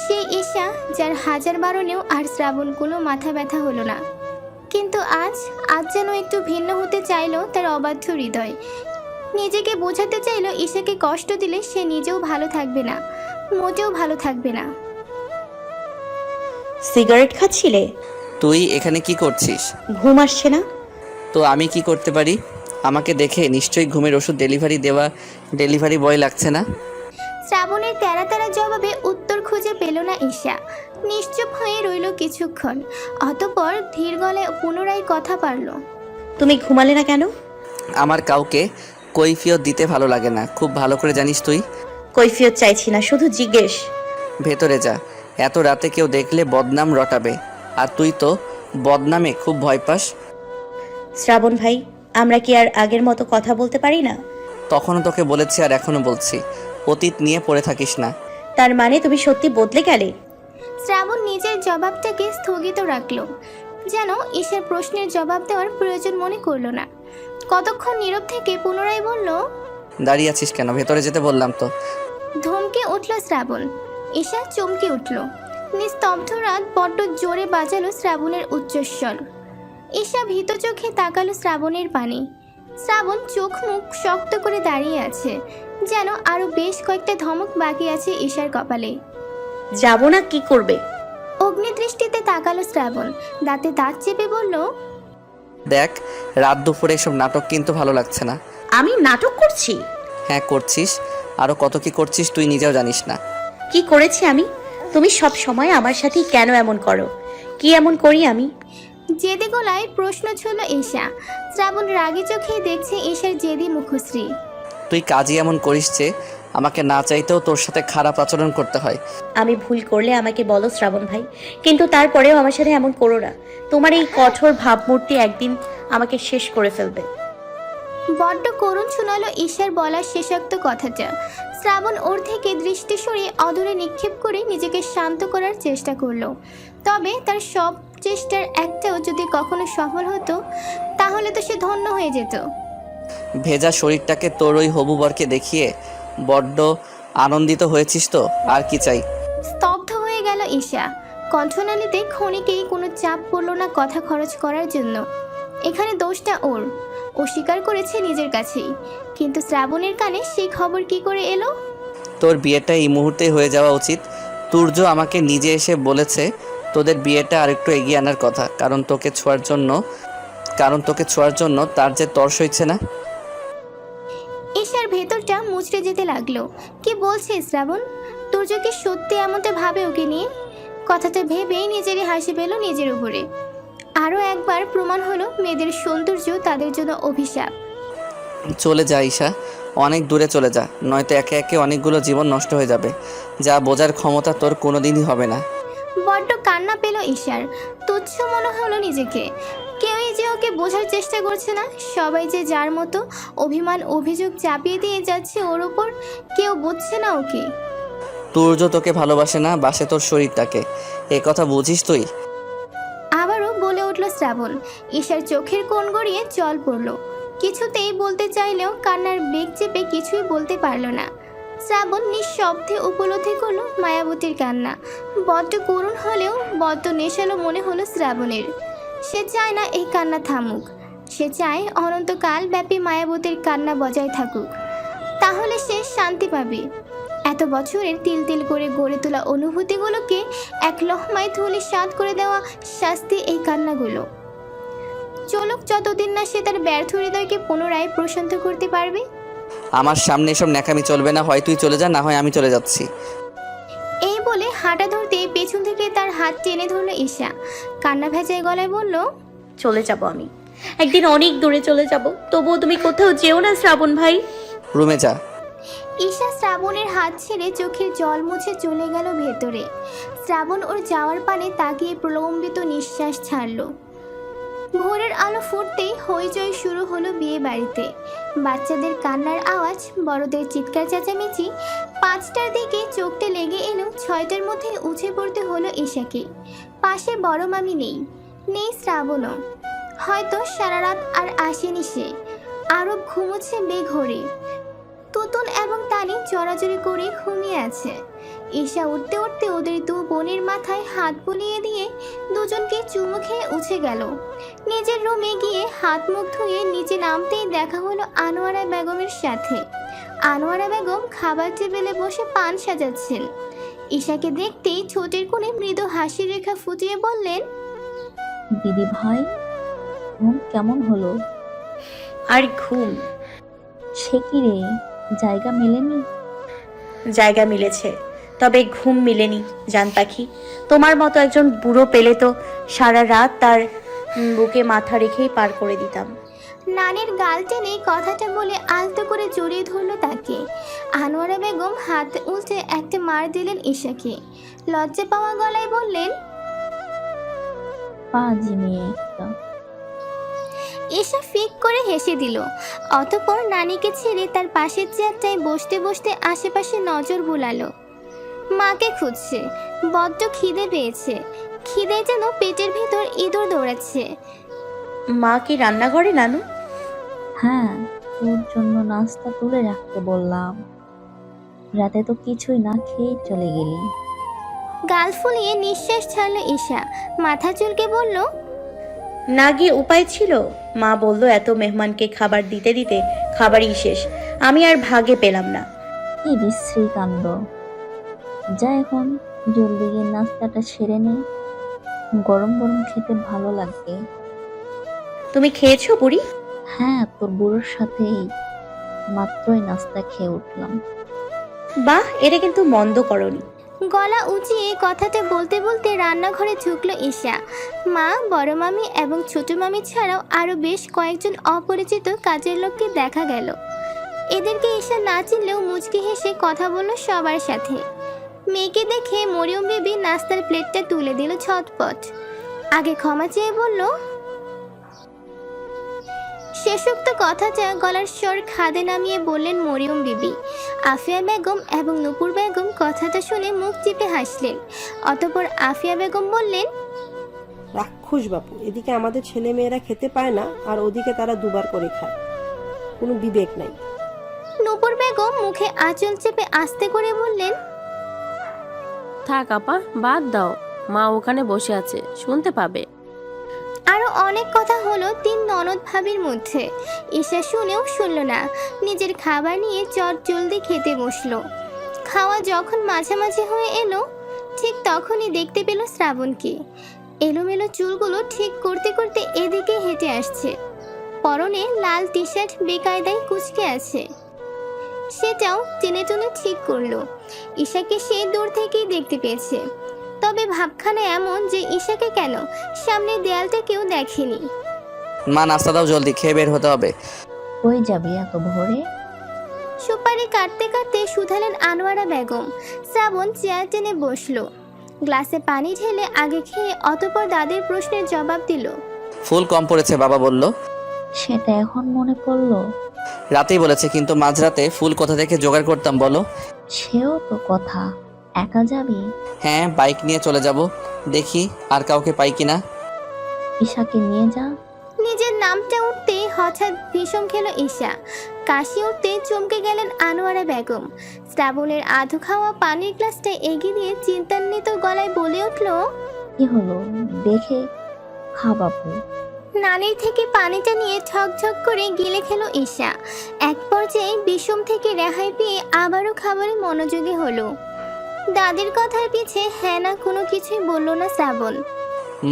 Speaker 2: সেই ঈশা যার হাজার বারণেও আর শ্রাবণ কোনো মাথা ব্যথা হলো না। কিন্তু আজ যেন একটু ভিন্ন হতে চাইলো তার অবাধ্য হৃদয়। নিজেকে বোঝাতে চাইলো ঈশাকে কষ্ট দিলে সে নিজেও ভালো থাকবে না, মোটেও ভালো থাকবে না।
Speaker 6: সিগারেট খাচ্ছিলে?
Speaker 1: তুই এখানে কি করছিস?
Speaker 6: ঘুম আসছে না?
Speaker 1: তো আমি কি করতে পারি? আমাকে দেখে নিশ্চয়ই ঘুমের ওষুধ ডেলিভারি বয় লাগছে না?
Speaker 2: শ্রাবণের তেরা তেরা জবাবে উত্তর খুঁজে পেল না ঈশা। নিশ্চুপ হয়ে রইল কিছুক্ষণ। অতঃপর ধীর গলায় পুনরায় কথা পারল।
Speaker 6: তুমি ঘুমালে না কেন?
Speaker 1: আমার কাউকে কৈফিয়ত দিতে ভালো লাগে না, খুব ভালো করে জানিস তুই।
Speaker 6: কৈফিয়ত চাইছি না, শুধু জিজ্ঞেস।
Speaker 1: ভেতরে যা, এত রাতে কেউ দেখলে বদনাম রটাবে, আর তুই তো বদনামে খুব ভয় পাস।
Speaker 6: শ্রাবণ ভাই, আমরা কি আর আগের মতো কথা বলতে পারি না?
Speaker 1: তখনও তোকে বলেছি আর এখনো বলছি, অতীত নিয়ে পড়ে থাকিস না।
Speaker 6: তার মানে তুমি সত্যি বদলে গেলে?
Speaker 2: শ্রাবণ নিজের জবাবটাকে স্থগিত রাখলো, যেন ঈশার প্রশ্নের জবাব দেওয়ার প্রয়োজন মনে করলো না। কতক্ষণ নীরব থেকে পুনরায় বলল,
Speaker 1: দাঁড়িয়ে আছিস কেন? ভেতরে যেতে বললাম তো।
Speaker 2: ধমকে উঠল শ্রাবণ। ঈশা চমকে উঠল। নিস্তব্ধ রাত বড্ড জোরে বাজালো শ্রাবণের উচ্চস্বর। ঈশা ভীত চোখে তাকালো শ্রাবণের পানে। শ্রাবণ চোখ মুখ শক্ত করে দাঁড়িয়ে আছে, যেন আরো বেশ কয়েকটা ধমক বাকি আছে ঈশার কপালে।
Speaker 6: যাব না, কি করবে?
Speaker 2: অগ্নিদৃষ্টিতে তাকালো শ্রাবণ, দাঁতে দাঁত চেপে বলল,
Speaker 1: দেখ, রাত দুপুরে এসব নাটক কিন্তু ভালো লাগছে না।
Speaker 6: আমি নাটক করছি?
Speaker 1: হ্যাঁ করছিস, আরও কত কি করছিস তুই নিজেও জানিস না।
Speaker 6: কি করেছি আমি? তুমি সব সময় আমার সাথে কেন এমন করো? কি এমন করি আমি?
Speaker 2: জেদি গলায় প্রশ্ন ছুঁল ঈশা। শ্রাবণ রাগী চোখে দেখছে ঈশার জেদি মুখশ্রী।
Speaker 1: তুই কাজই এমন করিস যে আমাকে না চাইতেও তোর সাথে খারাপ আচরণ করতে হয়।
Speaker 6: আমি ভুল করলে আমাকে বলো শ্রাবণ ভাই, কিন্তু তারপরেও আমার সাথে এমন করো না। তোমার এই কঠোর ভাবমূর্তি একদিন আমাকে শেষ করে ফেলবে।
Speaker 2: বড্ড করুণ শোনালো ঈশার বলার শেষোক্ত কথাটা। শ্রাবণ ওর থেকে দৃষ্টি সরিয়ে অদূরে নিক্ষেপ করে নিজেকে শান্ত করার চেষ্টা করলো। তবে তার সব চেষ্টার একটাও যদি কখনো সফল হতো, তাহলে তো সে ধন্য হয়ে যেত।
Speaker 1: ভেজা শরীরটাকে তোর ওই হবু বরকে দেখিয়ে বড্ড আনন্দিত হয়েছিস তো, আর কি চাই।
Speaker 2: স্তব্ধ হয়ে গেল ঈশা। কণ্ঠনালীতে ক্ষণিকেই কোনো চাপ পড়ল না কথা খরচ করার জন্য। এখানে দোষটা ওর, ও স্বীকার করেছে নিজের কাছেই। কিন্তু শ্রাবণের কানে সেই খবর কি করে এলো?
Speaker 1: তোর বিয়েটা এই মুহূর্তেই হয়ে যাওয়া উচিত। তুর্য আমাকে নিজে এসে বলেছে তোদের বিয়েটা আরেকটু এগিয়ে আনার কথা, কারণ তোকে ছোঁয়ার জন্য তার যে তর্স হচ্ছে না।
Speaker 2: ঈশার ভেতরটা মুচড়ে যেতে লাগলো। কি বলছে শ্রাবণ? তুর্য কি সত্যি এমনটা ভাবে ওকে নিয়ে? কথাটা ভেবেই নিজেরই হাসি পেল নিজের উপরে। আরও একবার প্রমাণ হলো মেয়েদের সৌন্দর্য তাদের জন্য অভিশাপ।
Speaker 1: চলে যা ঈশা, অনেক দূরে চলে যা, নয়তো একে একে অনেকগুলো জীবন নষ্ট হয়ে যাবে, যা বোঝার ক্ষমতা তোর কোনোদিনই হবে না।
Speaker 2: বড্ড কান্না পেল ঈশার। তুচ্ছ মনে হলো নিজেকে। কেউই যে ওকে বোঝার চেষ্টা করছে না, সবাই যে যার মতো অভিমান অভিযোগ চাপিয়ে দিয়ে যাচ্ছে ওর ওপর, কেউ বুঝছে না ওকে।
Speaker 1: তুর্য তোকে ভালোবাসে না, বাসে তোর শরীরটাকে, এ কথা বুঝিস তুই?
Speaker 2: আবারও বলে উঠল শ্রাবণ। ঈশার চোখের কোণ গড়িয়ে জল পড়ল। কিছুতেই বলতে চাইলেও কান্নার বেগ চেপে কিছুই বলতে পারল না। শ্রাবণ নিঃশব্দে উপলব্ধি করলো মায়াবতীর কান্না। বড্ড করুণ হলেও বড্ড নেশালো মনে হলো শ্রাবণের। সে চায় না এই কান্না থামুক, সে চায় অনন্তকাল ব্যাপী মায়াবতীর কান্না বজায় থাকুক। তাহলে সে শান্তি পাবে। এত বছরের তিল তিল করে গড়ে তোলা অনুভূতিগুলোকে এক লহমায় ধূলিসাৎ করে দেওয়া শাস্তি এই কান্নাগুলো। চলুক যতদিন না সে তার ব্যর্থ হৃদয়কে পুনরায় প্রশান্ত করতে পারবে।
Speaker 1: আমার সামনে এসব ন্যাকামি চলবে না, হয় তুই চলে যা, না হয় আমি চলে যাচ্ছি।
Speaker 2: এই বলে হাঁটা ধরতে পেছন থেকে তার হাত টেনে ধরল ঈশা। কান্না ভেজায় গলায় বলল,
Speaker 6: চলে যাব আমি, একদিন অনেক দূরে চলে যাব, তবুও তুমি কোথাও যেও না শ্রাবণ ভাই।
Speaker 1: রুমে যা।
Speaker 2: ঈশা শ্রাবণের হাত ছেড়ে চোখের জল মুছে চলে গেল ভেতরে। শ্রাবণ ওর যাওয়ার পানে তাকিয়ে প্রলম্বিত নিঃশ্বাস ছাড়ল। ভোরের আলো ফুটতেই হইচই শুরু হলো বিয়ে বাড়িতে। বাচ্চাদের কান্নার আওয়াজ, বড়দের চিৎকার চেঁচামেচি। 5টার দিকে চোখটা লেগে এলো, 6টার মধ্যে উঠে পড়তে হলো ঈশাকে। পাশে বড় মামি নেই শ্রাবণও। হয়তো সারা রাত আর আসেনি সে। আরব ঘুমোচ্ছে বেঘরে। তুতুন এবং তানি চড়াচড়ি করে ঘুমিয়ে আছে। ঈশা উঠতে উঠতে ওদের দু বোনের মাথায় হাত বুলিয়ে দিয়ে দুজনকে চুমু খেয়ে উঠে গেল। নিজের রুমে গিয়ে হাত মুখ ধুয়ে নিচে নামতেই দেখা হলো আনোয়ারা বেগমের সাথে। আনোয়ারা বেগম খাবার টেবিলে বসে পান সাজাচ্ছেন। ঈশাকে দেখতেই ঠোঁটের কোণে মৃদু হাসির রেখা ফুটিয়ে বললেন,
Speaker 7: দিদি ভাই, ঘুম কেমন হলো?
Speaker 6: আর ঘুম?
Speaker 7: সে কি রে, জায়গা মেলেনি?
Speaker 6: জায়গা মিলেছে, তবে ঘুম মিলেনি জান পাখি। তোমার মতো একজন বুড়ো পেলে তো সারা রাত তার বুকে মাথা রেখেই পার করে দিতাম।
Speaker 2: নানির গাল টেনে কথাটা বলে আলতো করে জড়িয়ে ধরল তাকে। আনোয়ারা বেগম হাত উল্টে একটা মার দিলেন ঈশাকে। লজ্জা পাওয়া গলায় বললেন,
Speaker 7: পাজি মেয়ে একটা।
Speaker 2: ঈশা ফিক করে হেসে দিল। অতঃপর নানিকে ছেড়ে তার পাশের চেয়ারটায় বসতে বসতে আশেপাশে নজর বুলালো। মাকে খুঁজছে। বড্ড খিদে পেয়েছে। খিদে যেন পেটের ভিতর ইঁদুর দৌড়াচ্ছে।
Speaker 6: মা কি রান্নাঘরে নানু?
Speaker 7: হ্যাঁ, তোর জন্য নাস্তা তুলে রাখতে বললাম। রাতে তো কিছুই না খেয়ে চলে গেলি।
Speaker 2: গাল ফুলিয়ে নিঃশ্বাস ছাড়ল ঈশা। মাথা চুলকে বলল,
Speaker 6: না গিয়ে উপায় ছিল? মা বলল এত মেহমানকে খাবার দিতে দিতে খাবারই শেষ। আমি আর ভাগে পেলাম না।
Speaker 7: কি বিশ্রী কাণ্ড। যা এখন জলদি গিয়ে নাস্তাটা সেরে নে, গরম গরম খেতে ভালো লাগবে।
Speaker 6: তুমি খেয়েছো বুড়ি?
Speaker 7: হ্যাঁ, তোর বুড়োর সাথেই মাত্রই নাস্তা খেয়ে উঠলাম।
Speaker 6: বাহ, এটা কিন্তু মন্দ করনি।
Speaker 2: গলা উঁচিয়ে কথাটা বলতে বলতে রান্নাঘরে ঢুকলো ঈশা। মা, বড় মামি এবং ছোট মামি ছাড়াও আরও বেশ কয়েকজন অপরিচিত কাজের লোককে দেখা গেল। এদেরকে ঈশা না চিনলেও মুচকি হেসে কথা বলল সবার সাথে। মেয়েকে দেখে মরিয়ম বিবি নাস্তার প্লেটটা তুলে দিল ঝটপট। আগে ক্ষমা চেয়ে বলল, শেষোক্ত কথাটা গলার স্বর খাদে নামিয়ে বললেন মরিয়ম বিবি। আফিয়া বেগম এবং নূপুর বেগম কথাটা শুনে মুখ চিপে হাসলেন। অতঃপর আফিয়া বেগম বললেন,
Speaker 5: রাক্ষস বাপু, এদিকে আমাদের ছেলে মেয়েরা খেতে পায় না আর ওদিকে তারা দুবার করে খায়, কোনো বিবেক নাই।
Speaker 2: নূপুর বেগম মুখে আঁচল চেপে আস্তে করে বললেন,
Speaker 4: থাক আপা, বাদ দাও, মা ওখানে বসে আছে, শুনতে পাবে।
Speaker 2: আরো অনেক কথা হলো তিন ননদ ভাবির মধ্যে। ঈশা শুনেও শুনল না, নিজের খাবার নিয়ে চট জলদি খেতে বসলো। খাওয়া যখন মাঝামাঝি হয়ে এলো, ঠিক তখনই দেখতে পেল শ্রাবণকে। এলোমেলো চুলগুলো ঠিক করতে করতে এদিকে হেঁটে আসছে। পরনে লাল টি শার্ট বেকায়দায় কুঁচকে আছে, সেটাও টেনে টুনে ঠিক করলো। ঈশাকে সে দূর থেকেই দেখতে পেয়েছে, তবে ভাবখানা এমন যে ঈশাকে কেন সামনের দেয়ালটা কেউ দেখেনি।
Speaker 1: মা, নাস্তা দাও, জলদি খেয়ে বের হতে হবে।
Speaker 7: কই যাবি এত ভোরে?
Speaker 2: সুপারি কাটতে কাটতে শুধালেন আনোয়ারা বেগম। শ্রাবণ চেয়ার টেনে বসলো, গ্লাসে পানি ঢেলে আগে খেয়ে অতঃপর দাদির প্রশ্নের জবাব দিল।
Speaker 1: ফুল কম পড়েছে বাবা বলল।
Speaker 7: সেটা এখন মনে পড়লো?
Speaker 1: রাতেই বলেছে, কিন্তু মাঝরাতে ফুল কোথা থেকে জোগাড় করতাম বলো?
Speaker 7: সেও তো কথা। একা যাবি?
Speaker 1: হ্যাঁ, বাইক নিয়ে চলে যাব, দেখি আর কাউকে পাই কিনা।
Speaker 7: ঈশাকে নিয়ে যা।
Speaker 2: নিজের নামটা উঠতেই হঠাৎ ভীষণ খেলো ঈশা। কাশি উঠতে চমকে গেলেন আনোয়ারা বেগম। শ্রাবণের আধো খাওয়া পানির গ্লাসটা এগিয়ে দিয়ে চিন্তান্বিত গলায় বলে উঠল,
Speaker 7: কি হলো দেখে খা বাবু।
Speaker 2: নানির থেকে পানিটা নিয়ে ঝকঝক করে গিলে খেলো ঈশা। এক পর্যায়ে বিষম থেকে রেহাই পেয়ে আবারও খাবারে মনোযোগী হলো। দাদির কথার পিছে হ্যাঁ না কোনো কিছুই বলল না শ্রাবণ।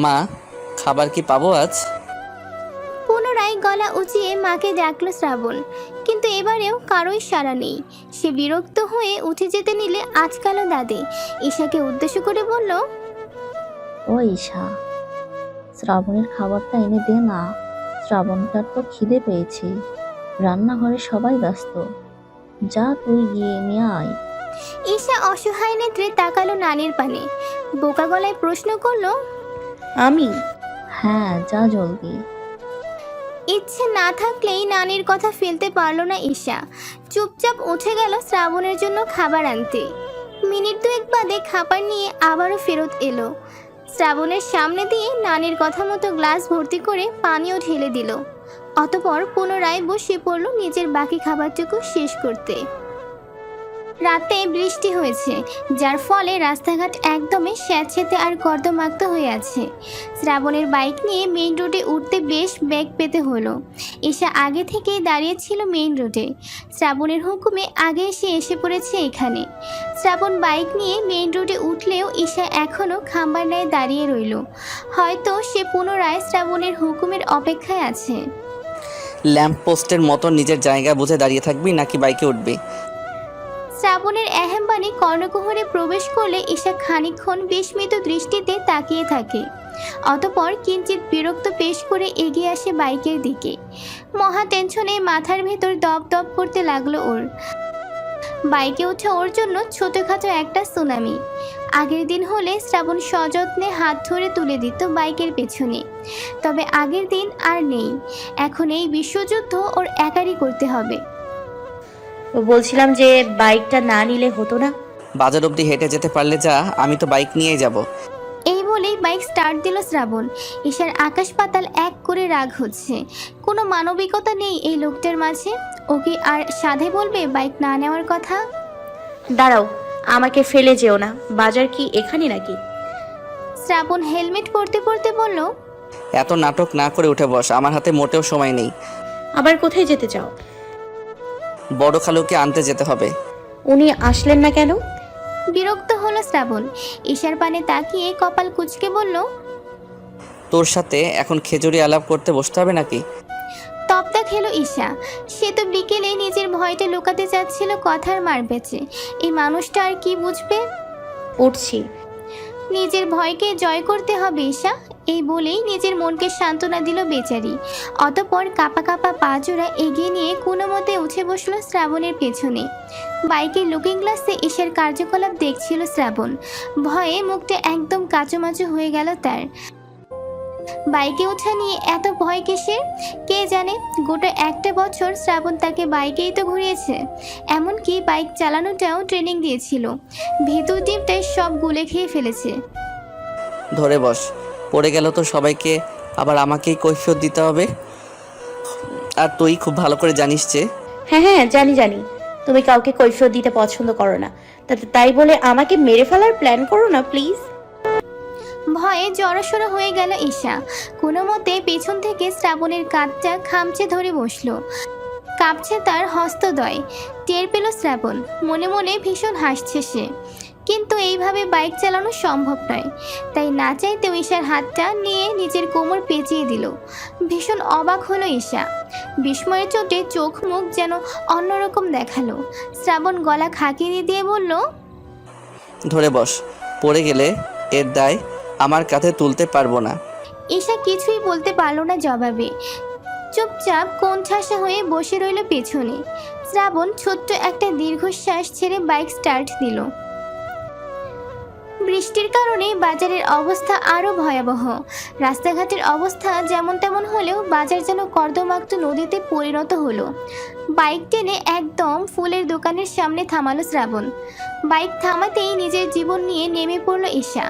Speaker 1: মা, খাবার কি পাবো আজ?
Speaker 2: পুনরায় গলা উঁচিয়ে মাকে ডাকলো শ্রাবণ, কিন্তু এবারেও কারোই সাড়া নেই। সে বিরক্ত হয়ে উঠে যেতে নিলে আজকালও দাদি ঈশাকে উদ্দেশ্য করে বলল,
Speaker 7: ও ঈশা, শ্রাবণের খাবারটা এনে দে না। শ্রাবণটার তো খিদে পেয়েছে, রান্নাঘরে সবাই ব্যস্ত, যা তুই গিয়ে নিয়ে আয়।
Speaker 2: ঈশা অসহায় নেত্রে তাকালো নানির পানে, বোকা গলায় প্রশ্ন করলো,
Speaker 6: আমি?
Speaker 7: হ্যাঁ, যা জলদি।
Speaker 2: ইচ্ছে না থাকলেই নানির কথা ফেলতে পারল না ঈশা। চুপচাপ উঠে গেল শ্রাবণের জন্য খাবার আনতে। মিনিট দুয়েক বাদে খাবার নিয়ে আবারও ফেরত এলো। শ্রাবণের সামনে দিয়ে নানির কথা মতো গ্লাস ভর্তি করে পানিও ঢেলে দিল। অতঃপর পুনরায় বসে পড়ল নিজের বাকি খাবারটুকু শেষ করতে। রাতে বৃষ্টি হয়েছে, যার ফলে রাস্তাঘাট একদমই স্যাঁতসেঁতে আর কর্দমাক্ত হয়ে আছে। শ্রাবণের বাইক নিয়ে মেইন রোডে উঠতে বেশ বেগ পেতে হলো। ঈশা আগে থেকেই দাঁড়িয়েছিল মেইন রোডে। শ্রাবণের হুকুমে আগে সে এসে পড়েছে এখানে। শ্রাবণ বাইক নিয়ে মেইন রোডে উঠলেও ঈশা এখনও খাম্বার ন্যায় দাঁড়িয়ে রইল। হয়তো সে পুনরায় শ্রাবণের হুকুমের অপেক্ষায় আছে।
Speaker 1: ল্যাম্প পোস্টের মতো নিজের জায়গা বুঝে দাঁড়িয়ে থাকবি নাকি বাইকে উঠবি?
Speaker 2: শ্রাবণের এহেমবাণী কর্ণকুহরে প্রবেশ করলে ঈশা খানিকক্ষণ বিস্মিত দৃষ্টিতে তাকিয়ে থাকে। অতঃপর কিঞ্চিত বিরক্ত পেশ করে এগিয়ে আসে বাইকের দিকে। মহা টেনশনে মাথার ভেতর দপ দপ করতে লাগলো ওর। বাইকে ওঠা ওর জন্য ছোটখাটো একটা সুনামি। আগের দিন হলে শ্রাবণ সযত্নে হাত ধরে তুলে দিত বাইকের পেছনে, তবে আগের দিন আর নেই। এখন এই বিশ্বযুদ্ধ ওর একারই করতে হবে।
Speaker 6: বলছিলাম যে বাইকটা না নিলে হতো না?
Speaker 1: বাজার অবধি হেঁটে যেতে পারলে যা, আমি তো বাইক নিয়েই যাব।
Speaker 2: এই বলেই বাইক স্টার্ট দিল শ্রাবণ। ঈশার আকাশ পাতাল এক করে রাগ হচ্ছে। কোনো মানবিকতা নেই এই লোকটার মাঝে। ও কি আর সাধে বলবে বাইক না নেওয়ার কথা?
Speaker 6: দাঁড়াও, আমাকে ফেলে যেও না। বাজার কি এখানে নাকি?
Speaker 2: শ্রাবণ হেলমেট পরতে পরতে বলল,
Speaker 1: এত নাটক না করে উঠে বস, আমার হাতে মোটেও সময় নেই।
Speaker 6: আবার কোথায় যেতে চাও?
Speaker 1: বড় খালুকে আনতে যেতে হবে।
Speaker 6: উনি আসলেন না কেন?
Speaker 2: বিরক্ত হলো শ্রাবণ। ঈশার পানে তাকিয়ে কপাল কুঁচকে বলল,
Speaker 1: তোর সাথে এখন খেজুরি আলাপ করতে বসতে হবে নাকি?
Speaker 2: তপ্তা খেলো ঈশা। সে তো বিকেলে নিজের ভয়টা লুকাতে চাচ্ছিল কথার মার পেঁচে। এই মানুষটা আর কি বুঝবে।
Speaker 6: উঠছি।
Speaker 2: নিজের ভয়কে জয় করতে হবে ঈশা, এই বলেই নিজের মনকে সান্ত্বনা দিল বেচারি। অতঃপর কাপা কাপা পা জোড়া এগিয়ে নিয়ে কোনো মতে উঠে বসলো শ্রাবণের পেছনে। বাইকের লুকিং গ্লাসে ঈশার কার্যকলাপ দেখছিল শ্রাবণ। ভয়ে মুখটা একদম কাচুমাচু হয়ে গেল তার। বাইকে ওঠা নিয়ে এত ভয় কিসের? কে জানে, গোটা একটা বছর শ্রাবণ তাকে বাইকেই তো ঘুরিয়েছে। এমনকি বাইক চালানোটাও ট্রেনিং দিয়েছিল। ভেতর ডিপটায় সব গুলে খেয়ে ফেলেছে।
Speaker 1: ধরে বস, পড়ে গেল তো সবাইকে আবার আমাকেই কৈফিয়ত দিতে হবে। আর তুই খুব ভালো করে জানিস যে
Speaker 6: হ্যাঁ হ্যাঁ জানি জানি, তুমি কাউকে কৈফিয়ত দিতে পছন্দ করো না, তাই বলে আমাকে মেরে ফেলার প্ল্যান করো না প্লিজ।
Speaker 2: ভয়ে জড়সড় হয়ে গেল ঈশা। কোনো মতে পেছন থেকে শ্রাবণের কাঁধটা খামচে ধরে বসলো। কাঁপছে তার হস্তদ্বয়। টের পেল শ্রাবণ। মনে মনে ভীষণ হাসছে সে। কিন্তু এইভাবে বাইক চালানো সম্ভব নয়। তাই না চাইতেও ঈশার হাতটা নিয়ে নিজের কোমর পেঁচিয়ে দিল। ভীষণ অবাক হলো ঈশা। বিস্ময়ের চোটে চোখ মুখ যেন অন্যরকম দেখালো। শ্রাবণ গলা খাকিয়ে দিয়ে বলল,
Speaker 1: ধরে বস, পড়ে গেলে এর দায় আমার কাঁধে তুলতে পারবো না।
Speaker 2: ঈশা কিছুই বলতে পারল না জবাবে। চুপচাপ কোণঠাসা হয়ে বসে রইল পেছনে। শ্রাবণ ছোট্ট একটা দীর্ঘশ্বাস ছেড়ে বাইক স্টার্ট দিল। বৃষ্টির কারণে বাজারের অবস্থা আরও ভয়াবহ। রাস্তাঘাটের অবস্থা যেমন তেমন হলেও বাজার যেন কর্দমাক্ত নদীতে পরিণত হলো। বাইক টেনে একদম ফুলের দোকানের সামনে থামালো শ্রাবণ। বাইক থামাতেই নিজের জীবন নিয়ে নেমে পড়ল ঈশা।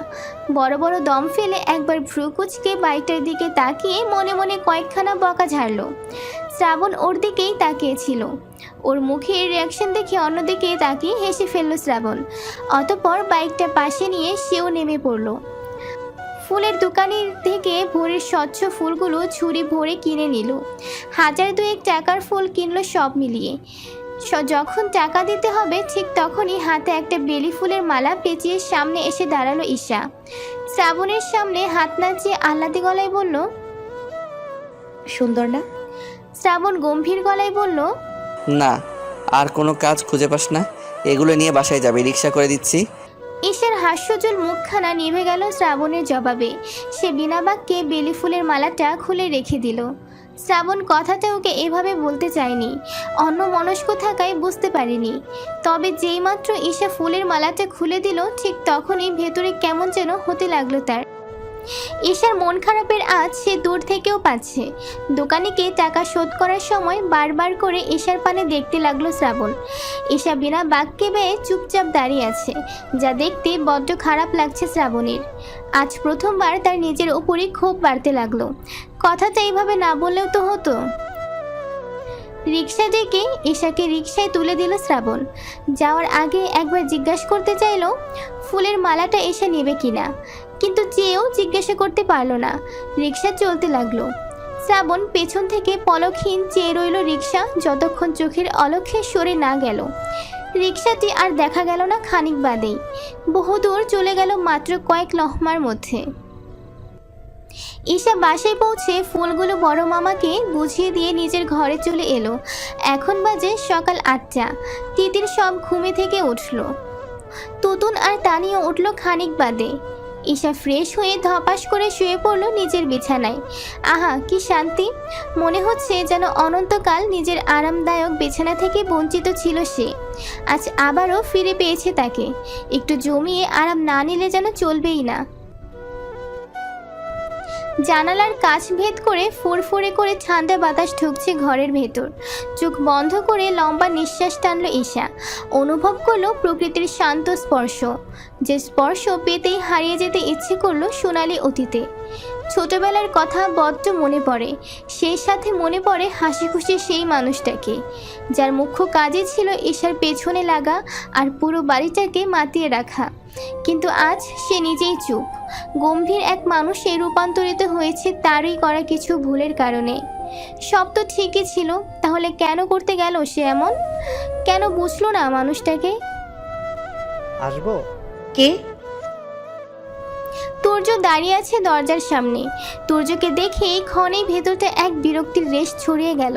Speaker 2: বড় বড় দম ফেলে একবার ভ্রু কুচকে বাইকটার দিকে তাকিয়ে মনে মনে কয়েকখানা বকা ঝাড়ল। শ্রাবণ ওর দিকেই তাকিয়েছিল। ওর মুখের রিয়াকশন দেখে অন্যদিকে তাকিয়ে হেসে ফেলল শ্রাবণ। অতঃপর বাইকটা পাশে নিয়ে সেও নেমে পড়ল। ফুলের দোকানের থেকে ভোরের স্বচ্ছ ফুলগুলো ঝুড়ি ভরে কিনে নিল। 1000-2 টাকার ফুল কিনলো সব মিলিয়ে। যখন টাকা দিতে হবে ঠিক তখনই হাতে একটা বেলি ফুলের মালা পেঁচিয়ে সামনে এসে দাঁড়ালো ঈশা। শ্রাবণের সামনে হাত নাচিয়ে আহ্লাদি গলায় বলল,
Speaker 6: সুন্দর না?
Speaker 2: শ্রাবণ গম্ভীর গলায় বলল,
Speaker 1: না, আর কোনো কাজ খুঁজে পাস না? এগুলো নিয়ে বাসায় যাবে, রিক্সা করে দিচ্ছি।
Speaker 2: ঈশার হাস্যজ্জ্বল মুখখানা নিভে গেল শ্রাবণের জবাবে। সে বিনা বাক্যে বেলি ফুলের মালাটা খুলে রেখে দিল। শ্রাবণ কথাটা ওকে এভাবে বলতে চায়নি, অন্য মনস্ক থাকায় বুঝতে পারেনি। তবে যেইমাত্র ঈশা ফুলের মালাটা খুলে দিল ঠিক তখনই ভেতরে কেমন যেন হতে লাগলো তার। ঈশার মন খারাপের আঁচ সে দূর থেকেও পাচ্ছে। দোকানিকে টাকা শোধ করার সময় বারবার করে ঈশার পানে দেখতে লাগলো শ্রাবণ। ঈশা বিনা বাক্যে বেয়ে চুপচাপ দাঁড়িয়ে আছে, যা দেখতে বড্ড খারাপ লাগছে শ্রাবণের। আজ প্রথমবার তার নিজের উপরই ক্ষোভ বাড়তে লাগলো। কথাটা এইভাবে না বললেও তো হতো। রিক্সা ডেকে ঈশাকে রিক্সায় তুলে দিল শ্রাবণ। যাওয়ার আগে একবার জিজ্ঞাসা করতে চাইলো ফুলের মালাটা এসে নেবে কিনা, কিন্তু চেয়েও জিজ্ঞাসা করতে পারলো না। রিক্সা চলতে লাগলো। শ্রাবণ পেছন থেকে পলকহীন চেয়ে রইল রিক্সা যতক্ষণ চোখের অলক্ষ্যে সরে না গেল। রিক্সাটি আর দেখা গেল না খানিক বাদেই। বহুদূর চলে গেল মাত্র কয়েক লহমার মধ্যে। ঈশা বাসায় পৌঁছে ফুলগুলো বড় মামাকে বুঝিয়ে দিয়ে নিজের ঘরে চলে এলো। এখন বাজে সকাল 8টা। তিতির সব ঘুমে থেকে উঠল। তুতুন আর তানিও উঠল খানিক বাদে। ঈশা ফ্রেশ হয়ে ধপাস করে শুয়ে পড়ল নিজের বিছানায়। আহা কি শান্তি! মনে হচ্ছে যেন অনন্তকাল নিজের আরামদায়ক বিছানা থেকে বঞ্চিত ছিল সে। আজ আবারও ফিরে পেয়েছে তাকে। একটু জমিয়ে আরাম না নিলে যেন চলবেই না। জানালার কাচ ভেদ করে ফুরফুরে করে ঠান্ডা বাতাস ঢুকছে ঘরের ভেতর। চোখ বন্ধ করে লম্বা নিঃশ্বাস টানল ঈশা। অনুভব করলো প্রকৃতির শান্ত স্পর্শ, যে স্পর্শ পেতেই হারিয়ে যেতে ইচ্ছে করলো সোনালি অতীতে। ছোটবেলার কথা বড্ড মনে পড়ে। সেই সাথে মনে পড়ে হাসি খুশি সেই মানুষটাকে, যার মুখ্য কাজই ছিল ঈশার পেছনে লাগা আর পুরো বাড়িটাকে মাতিয়ে রাখা। কিন্তু আজ সে নিজেই চুপ। গম্ভীর এক মানুষে রূপান্তরিত হয়েছে তারই করা কিছু ভুলের কারণে। সব তো ঠিকই ছিল, তাহলে কেন করতে গেল সে এমন? কেন বুঝলো না মানুষটাকে?
Speaker 9: আসবো?
Speaker 6: কে?
Speaker 2: তুর্য দাঁড়িয়ে আছে দরজার সামনে। তুর্যকে দেখে ক্ষণেই ভেতরটা এক বিরক্তির রেশ ছড়িয়ে গেল।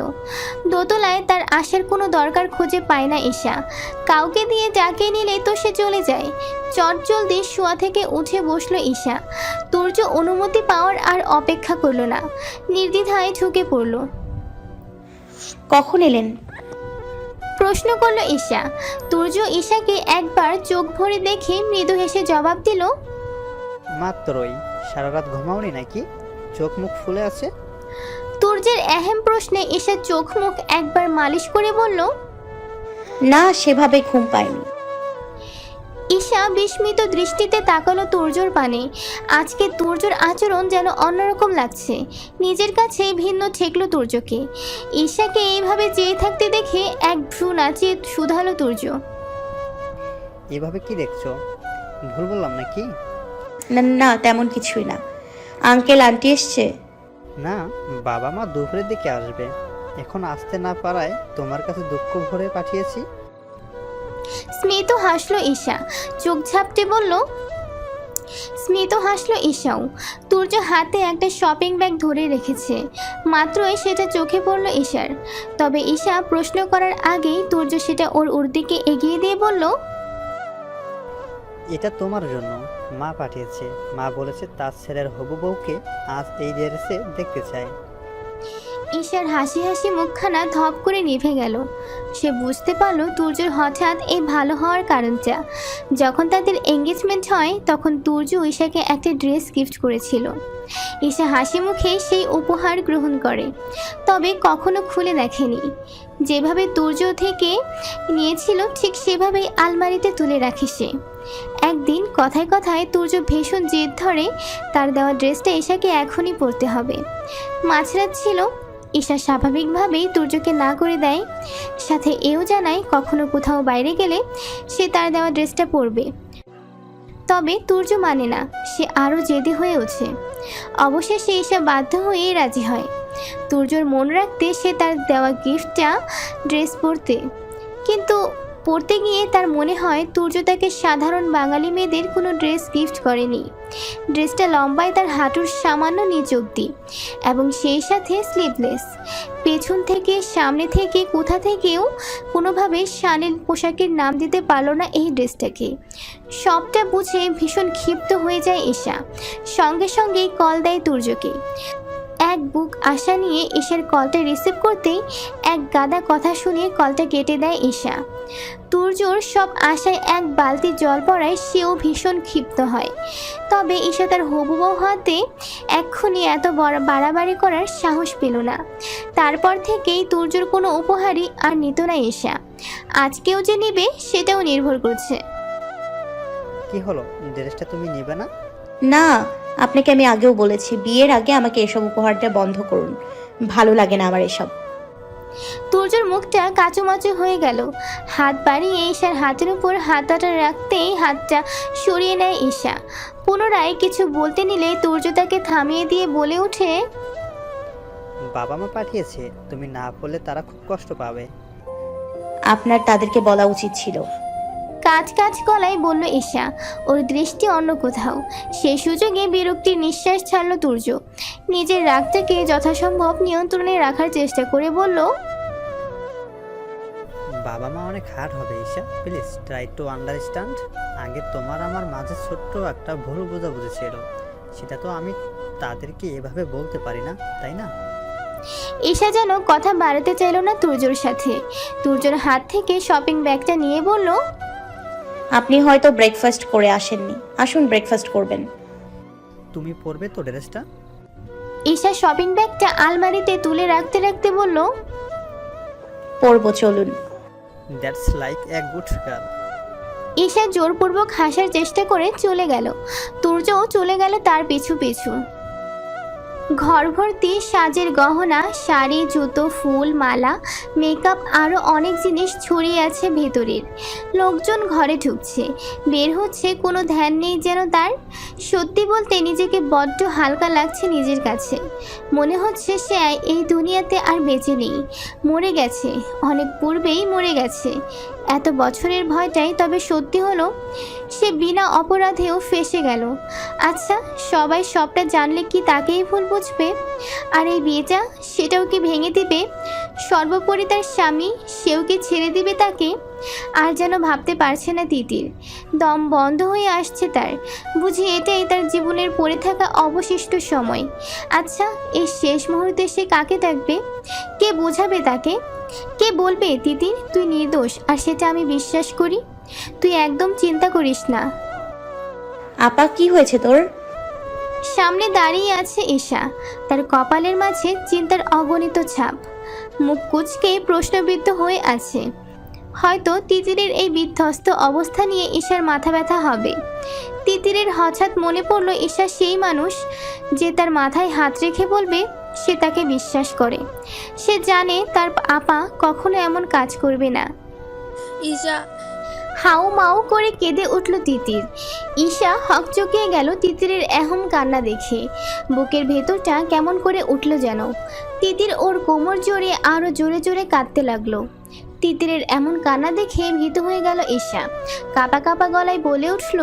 Speaker 2: দোতলায় তার আসার কোনো দরকার খুঁজে পায় না ঈশা। কাউকে দিয়ে ডাকে নিলে তো সে চলে যায়। চটজলদি শোয়া থেকে উঠে বসলো ঈশা। তুর্য অনুমতি পাওয়ার আর অপেক্ষা করলো না, নির্দ্বিধায় ঢুকে পড়ল।
Speaker 6: কখন এলেন?
Speaker 2: প্রশ্ন করলো ঈশা। তুর্য ঈশাকে একবার চোখ ভরে দেখে মৃদু হেসে জবাব দিল,
Speaker 9: মাত্রই। সারা রাত ঘুমাওনি নাকি? চোখ মুখ ফুলে আছে।
Speaker 2: তুর্যের এহেম প্রশ্নে ঈশা চোখ মুখ একবার মালিশ করে বলল,
Speaker 6: না, সেভাবে ঘুম পাইনি।
Speaker 2: ঈশা বিস্মিত দৃষ্টিতে তাকালো তুর্যর পানে। আজকে তুর্যর আচরণ যেন অন্যরকম লাগছে। নিজের কাছে ভিন্ন ঠেকলো তুর্যকে। ঈশাকে এইভাবে চেয়ে থাকতে দেখে এক ভ্রু নাচিয়ে শুধালো তুর্য,
Speaker 9: এভাবে কি দেখছো? ভুল বললাম নাকি?
Speaker 6: না না, তেমন কিছুই না। আঙ্কেল আন্টি এসছে?
Speaker 9: না, বাবা মা দুপুরের দিকে আসবে। এখন আসতে না পারায় তোমার কাছে দুঃখ ভরে পাঠিয়েছি।
Speaker 2: স্মিত হাসলো ঈশা, চোখ ঝাপটে বলল। স্মিত হাসলো ঈশাও। তুর্য হাতে একটা শপিং ব্যাগ ধরে রেখেছে। মাত্রই সেটা চোখে পড়লো ঈশার। তবে ঈশা প্রশ্ন করার আগেই তুর্য সেটা ওর দিকে এগিয়ে দিয়ে বলল,
Speaker 9: এটা তোমার জন্য মা পাঠিয়েছে। মা বলেছে তার ছেলের হবু বউকে আজ এই ড্রেসে দেখতে চায়।
Speaker 2: ঈশার হাসি হাসি মুখখানা ধপ করে নিভে গেল। সে বুঝতে পারল তুর্যর হঠাৎ এই ভালো হওয়ার কারণটা। যখন তাদের এঙ্গেজমেন্ট হয় তখন তুর্য ঈশাকে একটা ড্রেস গিফট করেছিল। ঈশা হাসি মুখে সেই উপহার গ্রহণ করে, তবে কখনো খুলে দেখেনি। যেভাবে তুর্য থেকে নিয়েছিল ঠিক সেভাবেই আলমারিতে তুলে রাখে সে। একদিন কথায় কথায় তুর্য ভীষণ জেদ ধরে তার দেওয়া ড্রেসটা ঈশাকে এখনই পরতে হবে। মাঝরাত ছিল। ঈশা স্বাভাবিকভাবেই তুর্যকে না করে দেয়, সাথে এও জানায় কখনো কোথাও বাইরে গেলে সে তার দেওয়া ড্রেসটা পরবে। তবে তুর্য মানে না, সে আরও জেদি হয়ে ওঠে। অবশেষে ঈশা বাধ্য হয়ে রাজি হয় তুর্যর মন রাখতে সে তার দেওয়া গিফটটা ড্রেস পরতে। কিন্তু পরতে গিয়ে তার মনে হয় তুর্য তাকে সাধারণ বাঙালি মেয়েদের কোনো ড্রেস গিফট করেনি। ড্রেসটা লম্বায় তার হাঁটুর সামান্য নিচ অবধি এবং সেই সাথে স্লিভলেস। পেছন থেকে সামনে থেকে কোথা থেকেও কোনোভাবে শানের পোশাকের নাম দিতে পারল না এই ড্রেসটাকে। সবটা বুঝে ভীষণ ক্ষিপ্ত হয়ে যায় ঈশা। সঙ্গে সঙ্গেই কল দেয় তুর্যকে। এক বুক আশা নিয়ে ঈশার কলটা রিসিভ করতেই এক গাদা কথা শুনিয়ে কলটা কেটে দেয় ঈশা। তুর্যর সব আশায় এক বালতি জল পড়ায় সেও ভীষণ ক্ষিপ্ত হয়। তবে ঈশা তার হবু বউ হাতে এক্ষুনি এত বাড়াবাড়ি করার সাহস পেল না। তারপর থেকেই তুর্যর কোনো উপহারই আর নিত না ঈশা। আজকেও যে নেবে সেটাও নির্ভর করছে।
Speaker 9: কি হলো, ড্রেসটা তুমি নেবে না?
Speaker 6: না, আপনাকে আমি আগেও বলেছি বিয়ের আগে আমাকে এসব উপহার দেওয়া বন্ধ করুন। ভালো লাগে না আমার এসব।
Speaker 2: তুর্যর মুখটা কাচুমাচু হয়ে গেল। হাত বাড়িয়ে ঈশার হাতের উপর হাতটা রাখতেই হাতটা সরিয়ে নেয় ঈশা। পুনরায় কিছু বলতে নিলে তুর্য তাকে থামিয়ে দিয়ে বলে ওঠে,
Speaker 9: বাবা মা পাঠিয়েছে, তুমি না বললে তারা খুব কষ্ট পাবে।
Speaker 6: আপনার তাদেরকে বলা উচিত ছিল।
Speaker 2: কাজ কাজ গলায় বলল ঈশা, ওর দৃষ্টি অন্য কোথাও। সেই সুযোগে বিরক্তির নিঃশ্বাস ছাড়ল তুর্য। নিজের রাগটাকে যথাসম্ভব নিয়ন্ত্রণে রাখার চেষ্টা করে বলল,
Speaker 9: বাবা মা অনেক হার্ড হবে Isha, please try to understand. আগে তোমার আমার মাঝে ছোট্ট একটা ভুল বোঝাবুঝি ছিল, সেটা তো আমি তাদেরকে এভাবে বলতে পারি না, তাই না?
Speaker 2: ঈশা যেন কথা বাড়াতে চাইল না তুর্যর সাথে। তুর্যর হাত থেকে শপিং ব্যাগটা নিয়ে বলল,
Speaker 6: আপনি হয়তো ব্রেকফাস্ট করে আসেননি, আসুন ব্রেকফাস্ট করবেন।
Speaker 9: তুমি পরবে তো ড্রেসটা?
Speaker 2: ঈশা শপিং ব্যাগটা আলমারিতে তুলে রাখতে রাখতে বলল,
Speaker 6: পরবো, চলুন।
Speaker 9: That's like a good girl.
Speaker 2: Isha জোরপূর্বক হাসার চেষ্টা করে চলে গেল। তুর্যও চলে গেল তার পিছু পিছু। ঘর ভর্তি সাজের গহনা, শাড়ি, জুতো, ফুল, মালা, মেকআপ আরও অনেক জিনিস ছড়িয়ে আছে ভেতরের। লোকজন ঘরে ঢুকছে, বের হচ্ছে, কোনো ধ্যান নেই যেন তার। সত্যি বলতে নিজেকে বড্ড হালকা লাগছে নিজের কাছে। মনে হচ্ছে সে এই দুনিয়াতে আর বেঁচে নেই, মরে গেছে, অনেক পূর্বেই মরে গেছে। এত বছরের ভয়টাই তবে সত্যি হলো, সে বিনা অপরাধেও ফেঁসে গেল। আচ্ছা, সবাই সবটা জানলে কি তাকেই ভুল বুঝবে? আর এই বিয়েটা, সেটাও কি ভেঙে দিবে? সর্বোপরি তার স্বামী, সেও কি ছেড়ে দিবে তাকে? আর যেন ভাবতে পারছে না তিতির, দম বন্ধ হয়ে আসছে তার। বুঝি এটাই তার জীবনের পড়ে থাকা অবশিষ্ট সময়। আচ্ছা, এই শেষ মুহূর্তে সে কাকে দেখবে? কে বোঝাবে তাকে? কে বলবে তিতির তুই নির্দোষ, আর সেটা আমি বিশ্বাস করি? তুই একদম চিন্তা করিস না।
Speaker 6: আপা কি হয়েছে তোর?
Speaker 2: সামনে দাঁড়িয়ে আছে ঈশা, তার কপালের মাঝে চিন্তার অগণিত ছাপ। মুখ কুঁচকে প্রশ্নবিদ্ধ হয়ে আছে। হয়তো তিতিরের এই বিধ্বস্ত অবস্থা নিয়ে ঈশার মাথা ব্যথা হবে। তিতিরের হঠাৎ মনে পড়ল ঈশা সেই মানুষ যে তার মাথায় হাত রেখে বলবে সে তাকে বিশ্বাস করে। সে জানে তার আপা কখনো এমন কাজ করবে না।
Speaker 4: ঈশা,
Speaker 2: হাউ মাউ করে কেঁদে উঠল তিতির। ঈশা হকচকিয়ে গেল তিতিরের এহম কান্না দেখে। বুকের ভেতরটা কেমন করে উঠল যেন। তিতির ওর কোমর জড়িয়ে আরো জোরে জোরে কাঁদতে লাগলো। তিতিরের এমন কান্না দেখে ভীত হয়ে গেল ঈশা। কাঁপা কাঁপা গলায় বলে উঠল,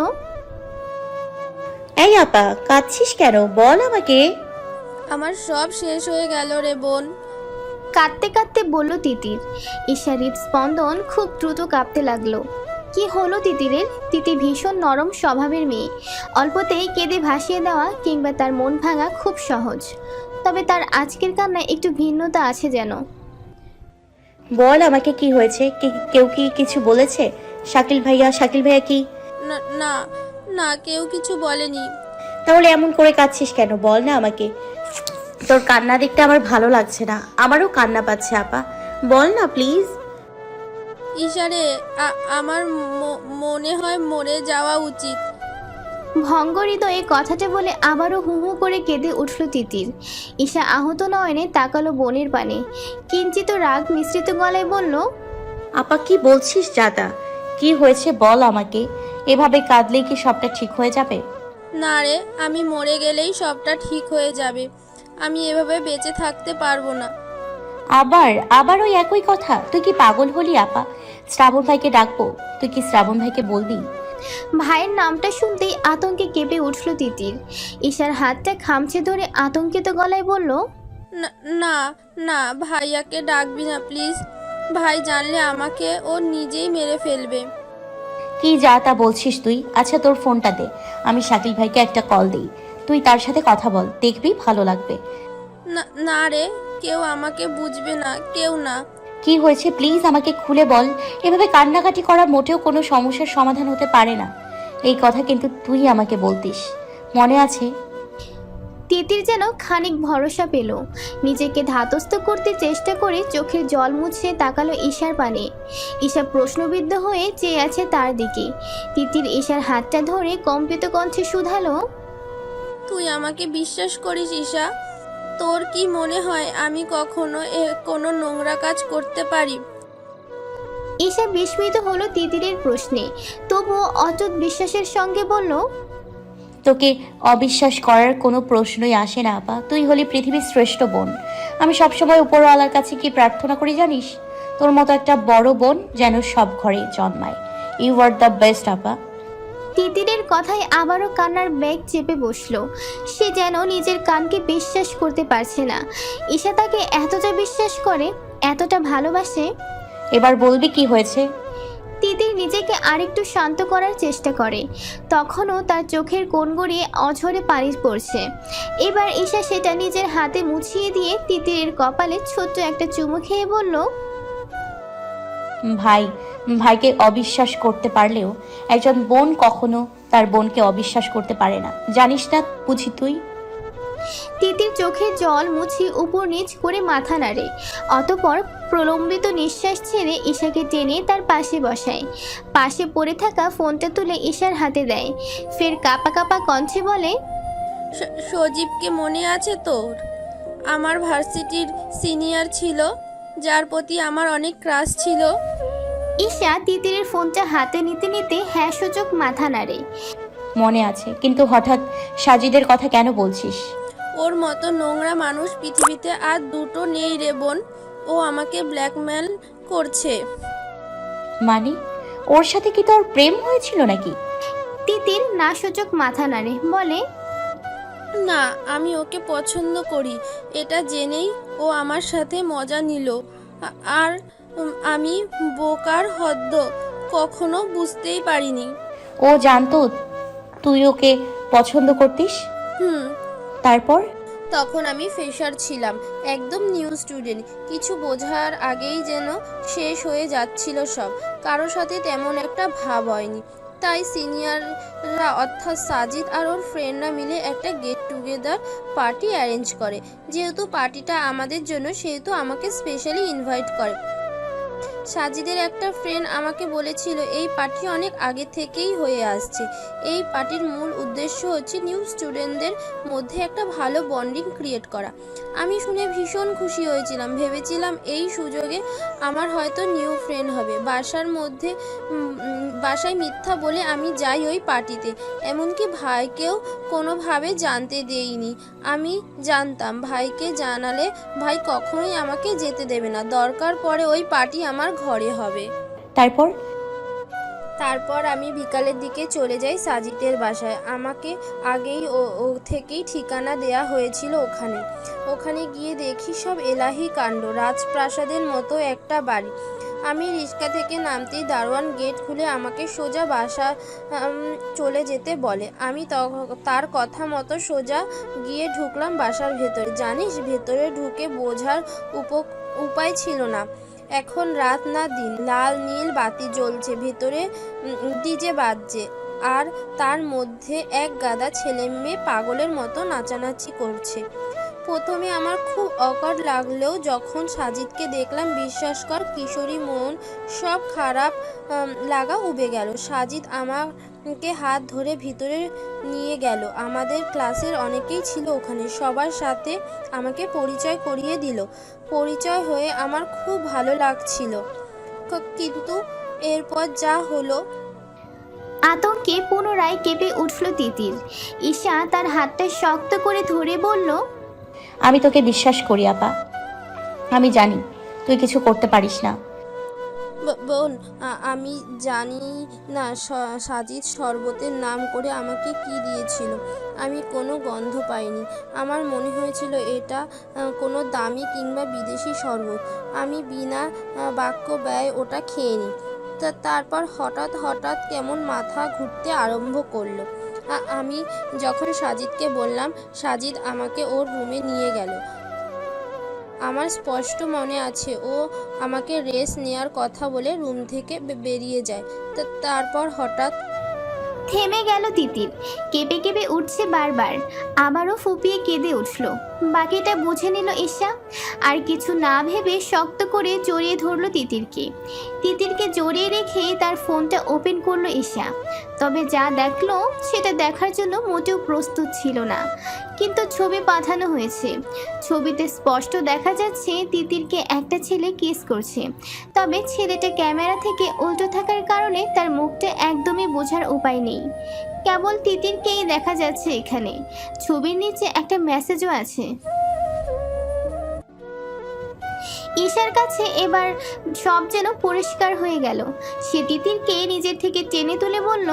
Speaker 6: এই আপা, কাঁদছিস কেন? বল আমাকে।
Speaker 4: আমার সব শেষ হয়ে গেল রে বোন।
Speaker 2: কাঁদতে কাঁদতে বলল তিতির। ঈশার হৃদস্পন্দন খুব দ্রুত কাঁপতে লাগলো। কি হলো তিতিরের? তিতি ভীষণ নরম স্বভাবের মেয়ে। অল্পতেই কেঁদে ভাসিয়ে দেওয়া কিংবা তার মন ভাঙা খুব সহজ। তবে তার আজকের কান্নায় একটু ভিন্নতা আছে যেন।
Speaker 6: বল আমাকে কি হয়েছে? কেউ কি কিছু বলেছে? শাকিল ভাইয়া কি?
Speaker 4: না না না, কেউ কিছু বলেনি।
Speaker 6: তাহলে এমন করে কাঁদছিস কেন? বল না আমাকে। তোর কান্না দেখতে আমার ভালো লাগছে না, আমারও কান্না পাচ্ছে আপা। বল না প্লিজ।
Speaker 4: ঈশারে, আমার মনে হয় মরে যাওয়া উচিত।
Speaker 2: ভঙ্গ হৃদয়ে কথাটা বলে আবারও হু হু করে কেঁদে উঠল তিতির। ঈশা আহত নয়নে তাকালো বোনের পানে। কিঞ্চিত রাগ মিশ্রিত গলায় বলল,
Speaker 6: আপা কি বলছিস জাদা? কি হয়েছে বল আমাকে। এভাবে কাঁদলেই কি সবটা ঠিক হয়ে যাবে?
Speaker 4: না রে, আমি মরে গেলেই সবটা ঠিক হয়ে যাবে। আমি এভাবে বেঁচে থাকতে পারবো না।
Speaker 6: আবার ওই একই কথা? তুই কি পাগল হলি আপা? শ্রাবণ ভাইকে ডাকবো? তুই কি শ্রাবণ ভাইকে বলবি?
Speaker 2: ভাইয়ের নামটা শুনতেই আতঙ্কে কেঁপে উঠল তিতির। ঈশার হাতটা খামচে ধরে আতঙ্কিত গলায় বলল,
Speaker 4: না না না, ভাইয়াকে ডাকবি না প্লিজ। ভাই জানলে আমাকে ও নিজেই মেরে ফেলবে।
Speaker 6: কি যা তা বলছিস তুই? আচ্ছা তোর ফোনটা দে, আমি শাকিল ভাইকে একটা কল দিই। তুই তার সাথে কথা বল, দেখবি ভালো লাগবে।
Speaker 4: না না রে, কেউ আমাকে বুঝবে না, কেউ না।
Speaker 6: কি হয়েছে প্লিজ আমাকে খুলে বল। এভাবে কান্নাকাটি করা মোটেও কোনো সমস্যার সমাধান হতে পারে না। এই কথা কিন্তু তুই আমাকে বলতিস, মনে আছে?
Speaker 2: তিতির যেন খানিক ভরসা পেল। নিজেকে ধাতস্থ করতে চেষ্টা করে চোখের জল মুছে তাকালো ঈশার পানে। ঈশা প্রশ্নবিদ্ধ হয়ে চেয়ে আছে তার দিকে। তিতির ঈশার হাতটা ধরে কম্পিত কণ্ঠে শুধালো,
Speaker 4: তুই আমাকে বিশ্বাস করিস ঈশা? তোর কি মনে হয় আমি কখনো কোনো নোংরা কাজ করতে পারি?
Speaker 2: ঈশা বিস্মিত হলো তিতিরের প্রশ্নে, তবুও অটুট বিশ্বাসের সঙ্গে বলল,
Speaker 6: তোকে অবিশ্বাস করার কোনো প্রশ্নই আসে না আপা। তুই হলি পৃথিবীর শ্রেষ্ঠ বোন। আমি সবসময় উপরওয়ালার কাছে কি প্রার্থনা করি জানিস? তোর মতো একটা বড় বোন যেন সব ঘরে জন্মায়। ইউ আর দ্য বেস্ট আপা।
Speaker 2: তিতিরের কথায় আবারও কান্নার ব্যাগ চেপে বসলো। সে যেন নিজের কানকে বিশ্বাস করতে পারছে না। ঈশা তাকে এতটা বিশ্বাস করে, এতটা ভালোবাসে।
Speaker 6: এবার বলবি কি হয়েছে?
Speaker 2: তিতির নিজেকে আরেকটু শান্ত করার চেষ্টা করে। তখনও তার চোখের কোণ গড়িয়ে অঝরে পানি পড়ছে। এবার ঈশা সেটা নিজের হাতে মুছিয়ে দিয়ে তিতিরের কপালে ছোট্ট একটা চুমু খেয়ে বলল,
Speaker 6: ভাইকে অবিশ্বাস করতে পারলেও একজন বোন কখনো তার বোনকে অবিশ্বাস করতে পারে না, জানিস না বুঝি তুই?
Speaker 2: তিতির চোখে জল মুছে উপর নিচ করে মাথা নাড়ে। অতঃপর প্রলম্বিত নিঃশ্বাস ছেড়ে ঈশাকে টেনে তার পাশে বসায়। পাশে পড়ে থাকা ফোনটা তুলে ঈশার হাতে দেয়। ফের কাঁপা কাঁপা কণ্ঠে বলে,
Speaker 11: সজীবকে মনে আছে তোর? আমার ভার্সিটির সিনিয়র ছিল, যার প্রতি আমার অনেক ক্রাশ ছিল।
Speaker 2: ঈশা তিতিরের ফোনটা হাতে নিতে নিতে হ্যাঁ সূচক মাথা নাড়ে।
Speaker 6: মনে আছে, কিন্তু হঠাৎ সাজিদের কথা কেন বলছিস?
Speaker 11: ওর মতো নোংরা মানুষ পৃথিবীতে আর দুটো নেই রে বোন। ও আমাকে ব্ল্যাকমেল করছে।
Speaker 6: মানে ওর সাথে কি তোর প্রেম হয়েছিল নাকি?
Speaker 2: তিতির না সূচক মাথা নাড়ে, বলে,
Speaker 11: না, আমি ওকে পছন্দ করি এটা জেনেই ও আমার সাথে মজা নিল। আর আমি বোকার হদ্দ, কখনো বুঝতেই পারিনি।
Speaker 6: ও জানতো তুই ওকে পছন্দ করতিস?
Speaker 11: হুম।
Speaker 6: তারপর?
Speaker 11: তখন আমি ফ্রেশার ছিলাম, একদম নিউ স্টুডেন্ট। কিছু বোঝার আগেই যেন শেষ হয়ে যাচ্ছিল সব। কারোর সাথে তেমন একটা ভাব হয়নি। তাই সিনিয়ররা অর্থাৎ সাজিদ আর ওর ফ্রেন্ডরা মিলে একটা গেট টুগেদার পার্টি অ্যারেঞ্জ করে। যেহেতু পার্টিটা আমাদের জন্য, সেহেতু আমাকে স্পেশালি ইনভাইট করে। সাজিদের একটা ফ্রেন্ড আমাকে বলেছিল এই পার্টি অনেক আগে থেকেই হয়ে আসছে। এই পার্টির মূল উদ্দেশ্য হচ্ছে নিউ স্টুডেন্টদের মধ্যে একটা ভালো বন্ডিং ক্রিয়েট করা। আমি শুনে ভীষণ খুশি হয়েছিলাম। ভেবেছিলাম এই সুযোগে আমার হয়তো নিউ ফ্রেন্ড হবে। বাসায় মিথ্যা বলে আমি যাই ওই পার্টিতে। এমনকি ভাইকেও কোনোভাবে জানতে দেইনি। আমি জানতাম ভাইকে জানালে ভাই কখনোই আমাকে যেতে দেবে না। দরকার পড়ে ওই পার্টি আমার ঘরে হবে। তারপর আমি বিকালের দিকে চলে যাই সাজিদের বাসায়। আমাকে আগেই ও থেকেই ঠিকানা দেয়া হয়েছিল ওখানে গিয়ে দেখি সব এলাহি কাণ্ড। রাজপ্রাসাদের মতো একটা বাড়ি। আমি রিক্সা থেকে নামতেই দারোয়ান গেট খুলে আমাকে সোজা বাসা চলে যেতে বলে। আমি তার কথা মতো সোজা গিয়ে ঢুকলাম বাসার ভেতরে। জানিস, ভেতরে ঢুকে বোঝার উপায় ছিল না এখন রাত না দিন। লাল নীল বাতি জ্বলছে, ভেতরে ডিজে বাজছে, আর তার মধ্যে এক গাদা ছেলে মেয়ে পাগলের মতো নাচানাচি করছে। প্রথমে আমার খুব অকওয়ার্ড লাগলেও যখন সাজিদকে দেখলাম, বিশ্বাস কর কিশোরী মন সব খারাপ লাগা উবে গেল। সাজিদ আমাকে হাত ধরে ভিতরে নিয়ে গেল। আমাদের ক্লাসের অনেকেই ছিল ওখানে। সবার সাথে আমাকে পরিচয় করিয়ে দিল। পরিচয় হয়ে আমার খুব ভালো লাগছিল, কিন্তু এরপর যা হলো।
Speaker 2: আতঙ্কে পুনরায় কেঁপে উঠল তিতির। ঈশা তার হাতটা শক্ত করে ধরে বলল,
Speaker 6: আমি তোকে বিশ্বাস করি আপা। আমি জানি তুই কিছু করতে পারিস না।
Speaker 11: বোন, আমি জানি না সাজিদ শরবতের নাম করে আমাকে কি দিয়েছিল। আমি কোনো গন্ধ পাইনি। আমার মনে হয়েছিল এটা কোনো দামি কিংবা বিদেশি শরবত। আমি বিনা বাক্য ব্যয় ওটা খেয়ে নিই। তারপর হঠাৎ কেমন মাথা ঘুরতে আরম্ভ করলো। আমি যখন সাজিদকে বললাম, সাজিদ আমাকে ওর রুমে নিয়ে গেল। আমার স্পষ্ট মনে আছে ও আমাকে রেস্ট নেওয়ার কথা বলে রুম থেকে বেরিয়ে যায়। তারপর হঠাৎ
Speaker 2: থেমে গেল তিতির। কেঁপে কেঁপে উঠছে বারবার। আবারও ফুপিয়ে কেঁদে উঠল। বাকিটা বুঝে নিল ঈশা। আর কিছু না ভেবে শক্ত করে জড়িয়ে ধরল তিতিরকে জড়িয়ে রেখে তার ফোনটা ওপেন করলো ঈশা। তবে যা দেখলো সেটা দেখার জন্য মোটেও প্রস্তুত ছিল না। কিন্তু ছবি পাঠানো হয়েছে। ছবিতে স্পষ্ট দেখা যাচ্ছে তিতিরকে একটা ছেলে কিস করছে। তবে ছেলেটা ক্যামেরা থেকে উল্টো থাকার কারণে তার মুখটা একদমই বোঝার উপায় নেই। কেবল তিতিরকেই দেখা যাচ্ছে এখানে। ছবির নিচে একটা মেসেজও আছে। ঈশার কাছে এবার সব যেন পরিষ্কার হয়ে গেল। সে তিতিরকে নিজের থেকে টেনে তুলে বলল,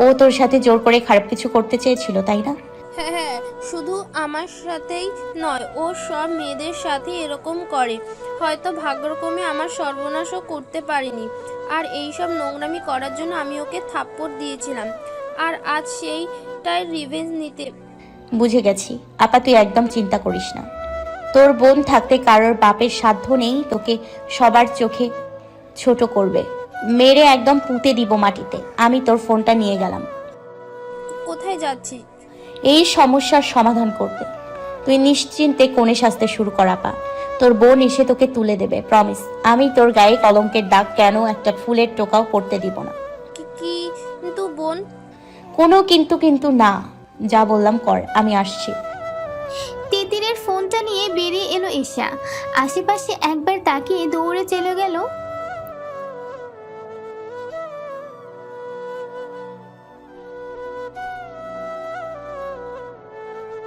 Speaker 6: ও তোর সাথে জোর করে খারাপ কিছু করতে চেয়েছিল, তাই না?
Speaker 11: হ্যাঁ, শুধু আমার সাথেই নয়, ও সব মেয়েদের সাথে এরকম করে। হয়তো ভাগ্যক্রমে আমার সর্বনাশও করতে পারিনি। আর এইসব নোংরামি করার জন্য আমি ওকে থাপ্পড় দিয়েছিলাম। আর আজ সেইটাই রিভেঞ্জ নিতে।
Speaker 6: বুঝে গেছি আপা, তুই একদম চিন্তা করিস না। তোর বোন থাকতে কারোর বাপের সাধ্য নেই তোকে সবার চোখে ছোট করবে। মেরে একদম পুঁতে দিব মাটিতে। আমি তোর ফোনটা নিয়ে গেলাম।
Speaker 11: কোথায় যাচ্ছি?
Speaker 6: এই সমস্যার সমাধান করতে। তুই নিশ্চিন্তে কোণে সাজতে শুরু কর আপা। তোর বোন এসে তোকে তুলে দেবে, প্রমিস। আমি তোর গায়ে কলঙ্কের দাগ কেন একটা ফুলের টোকাও পড়তে দিব না।
Speaker 11: কিন্তু বোন।
Speaker 6: কোনো কিন্তু না। যা বললাম কর, আমি আসছি।
Speaker 2: তিতিরের ফোনটা নিয়ে বেরিয়ে এলো ঈশা। আশেপাশে একবার তাকিয়ে দৌড়ে চলে গেল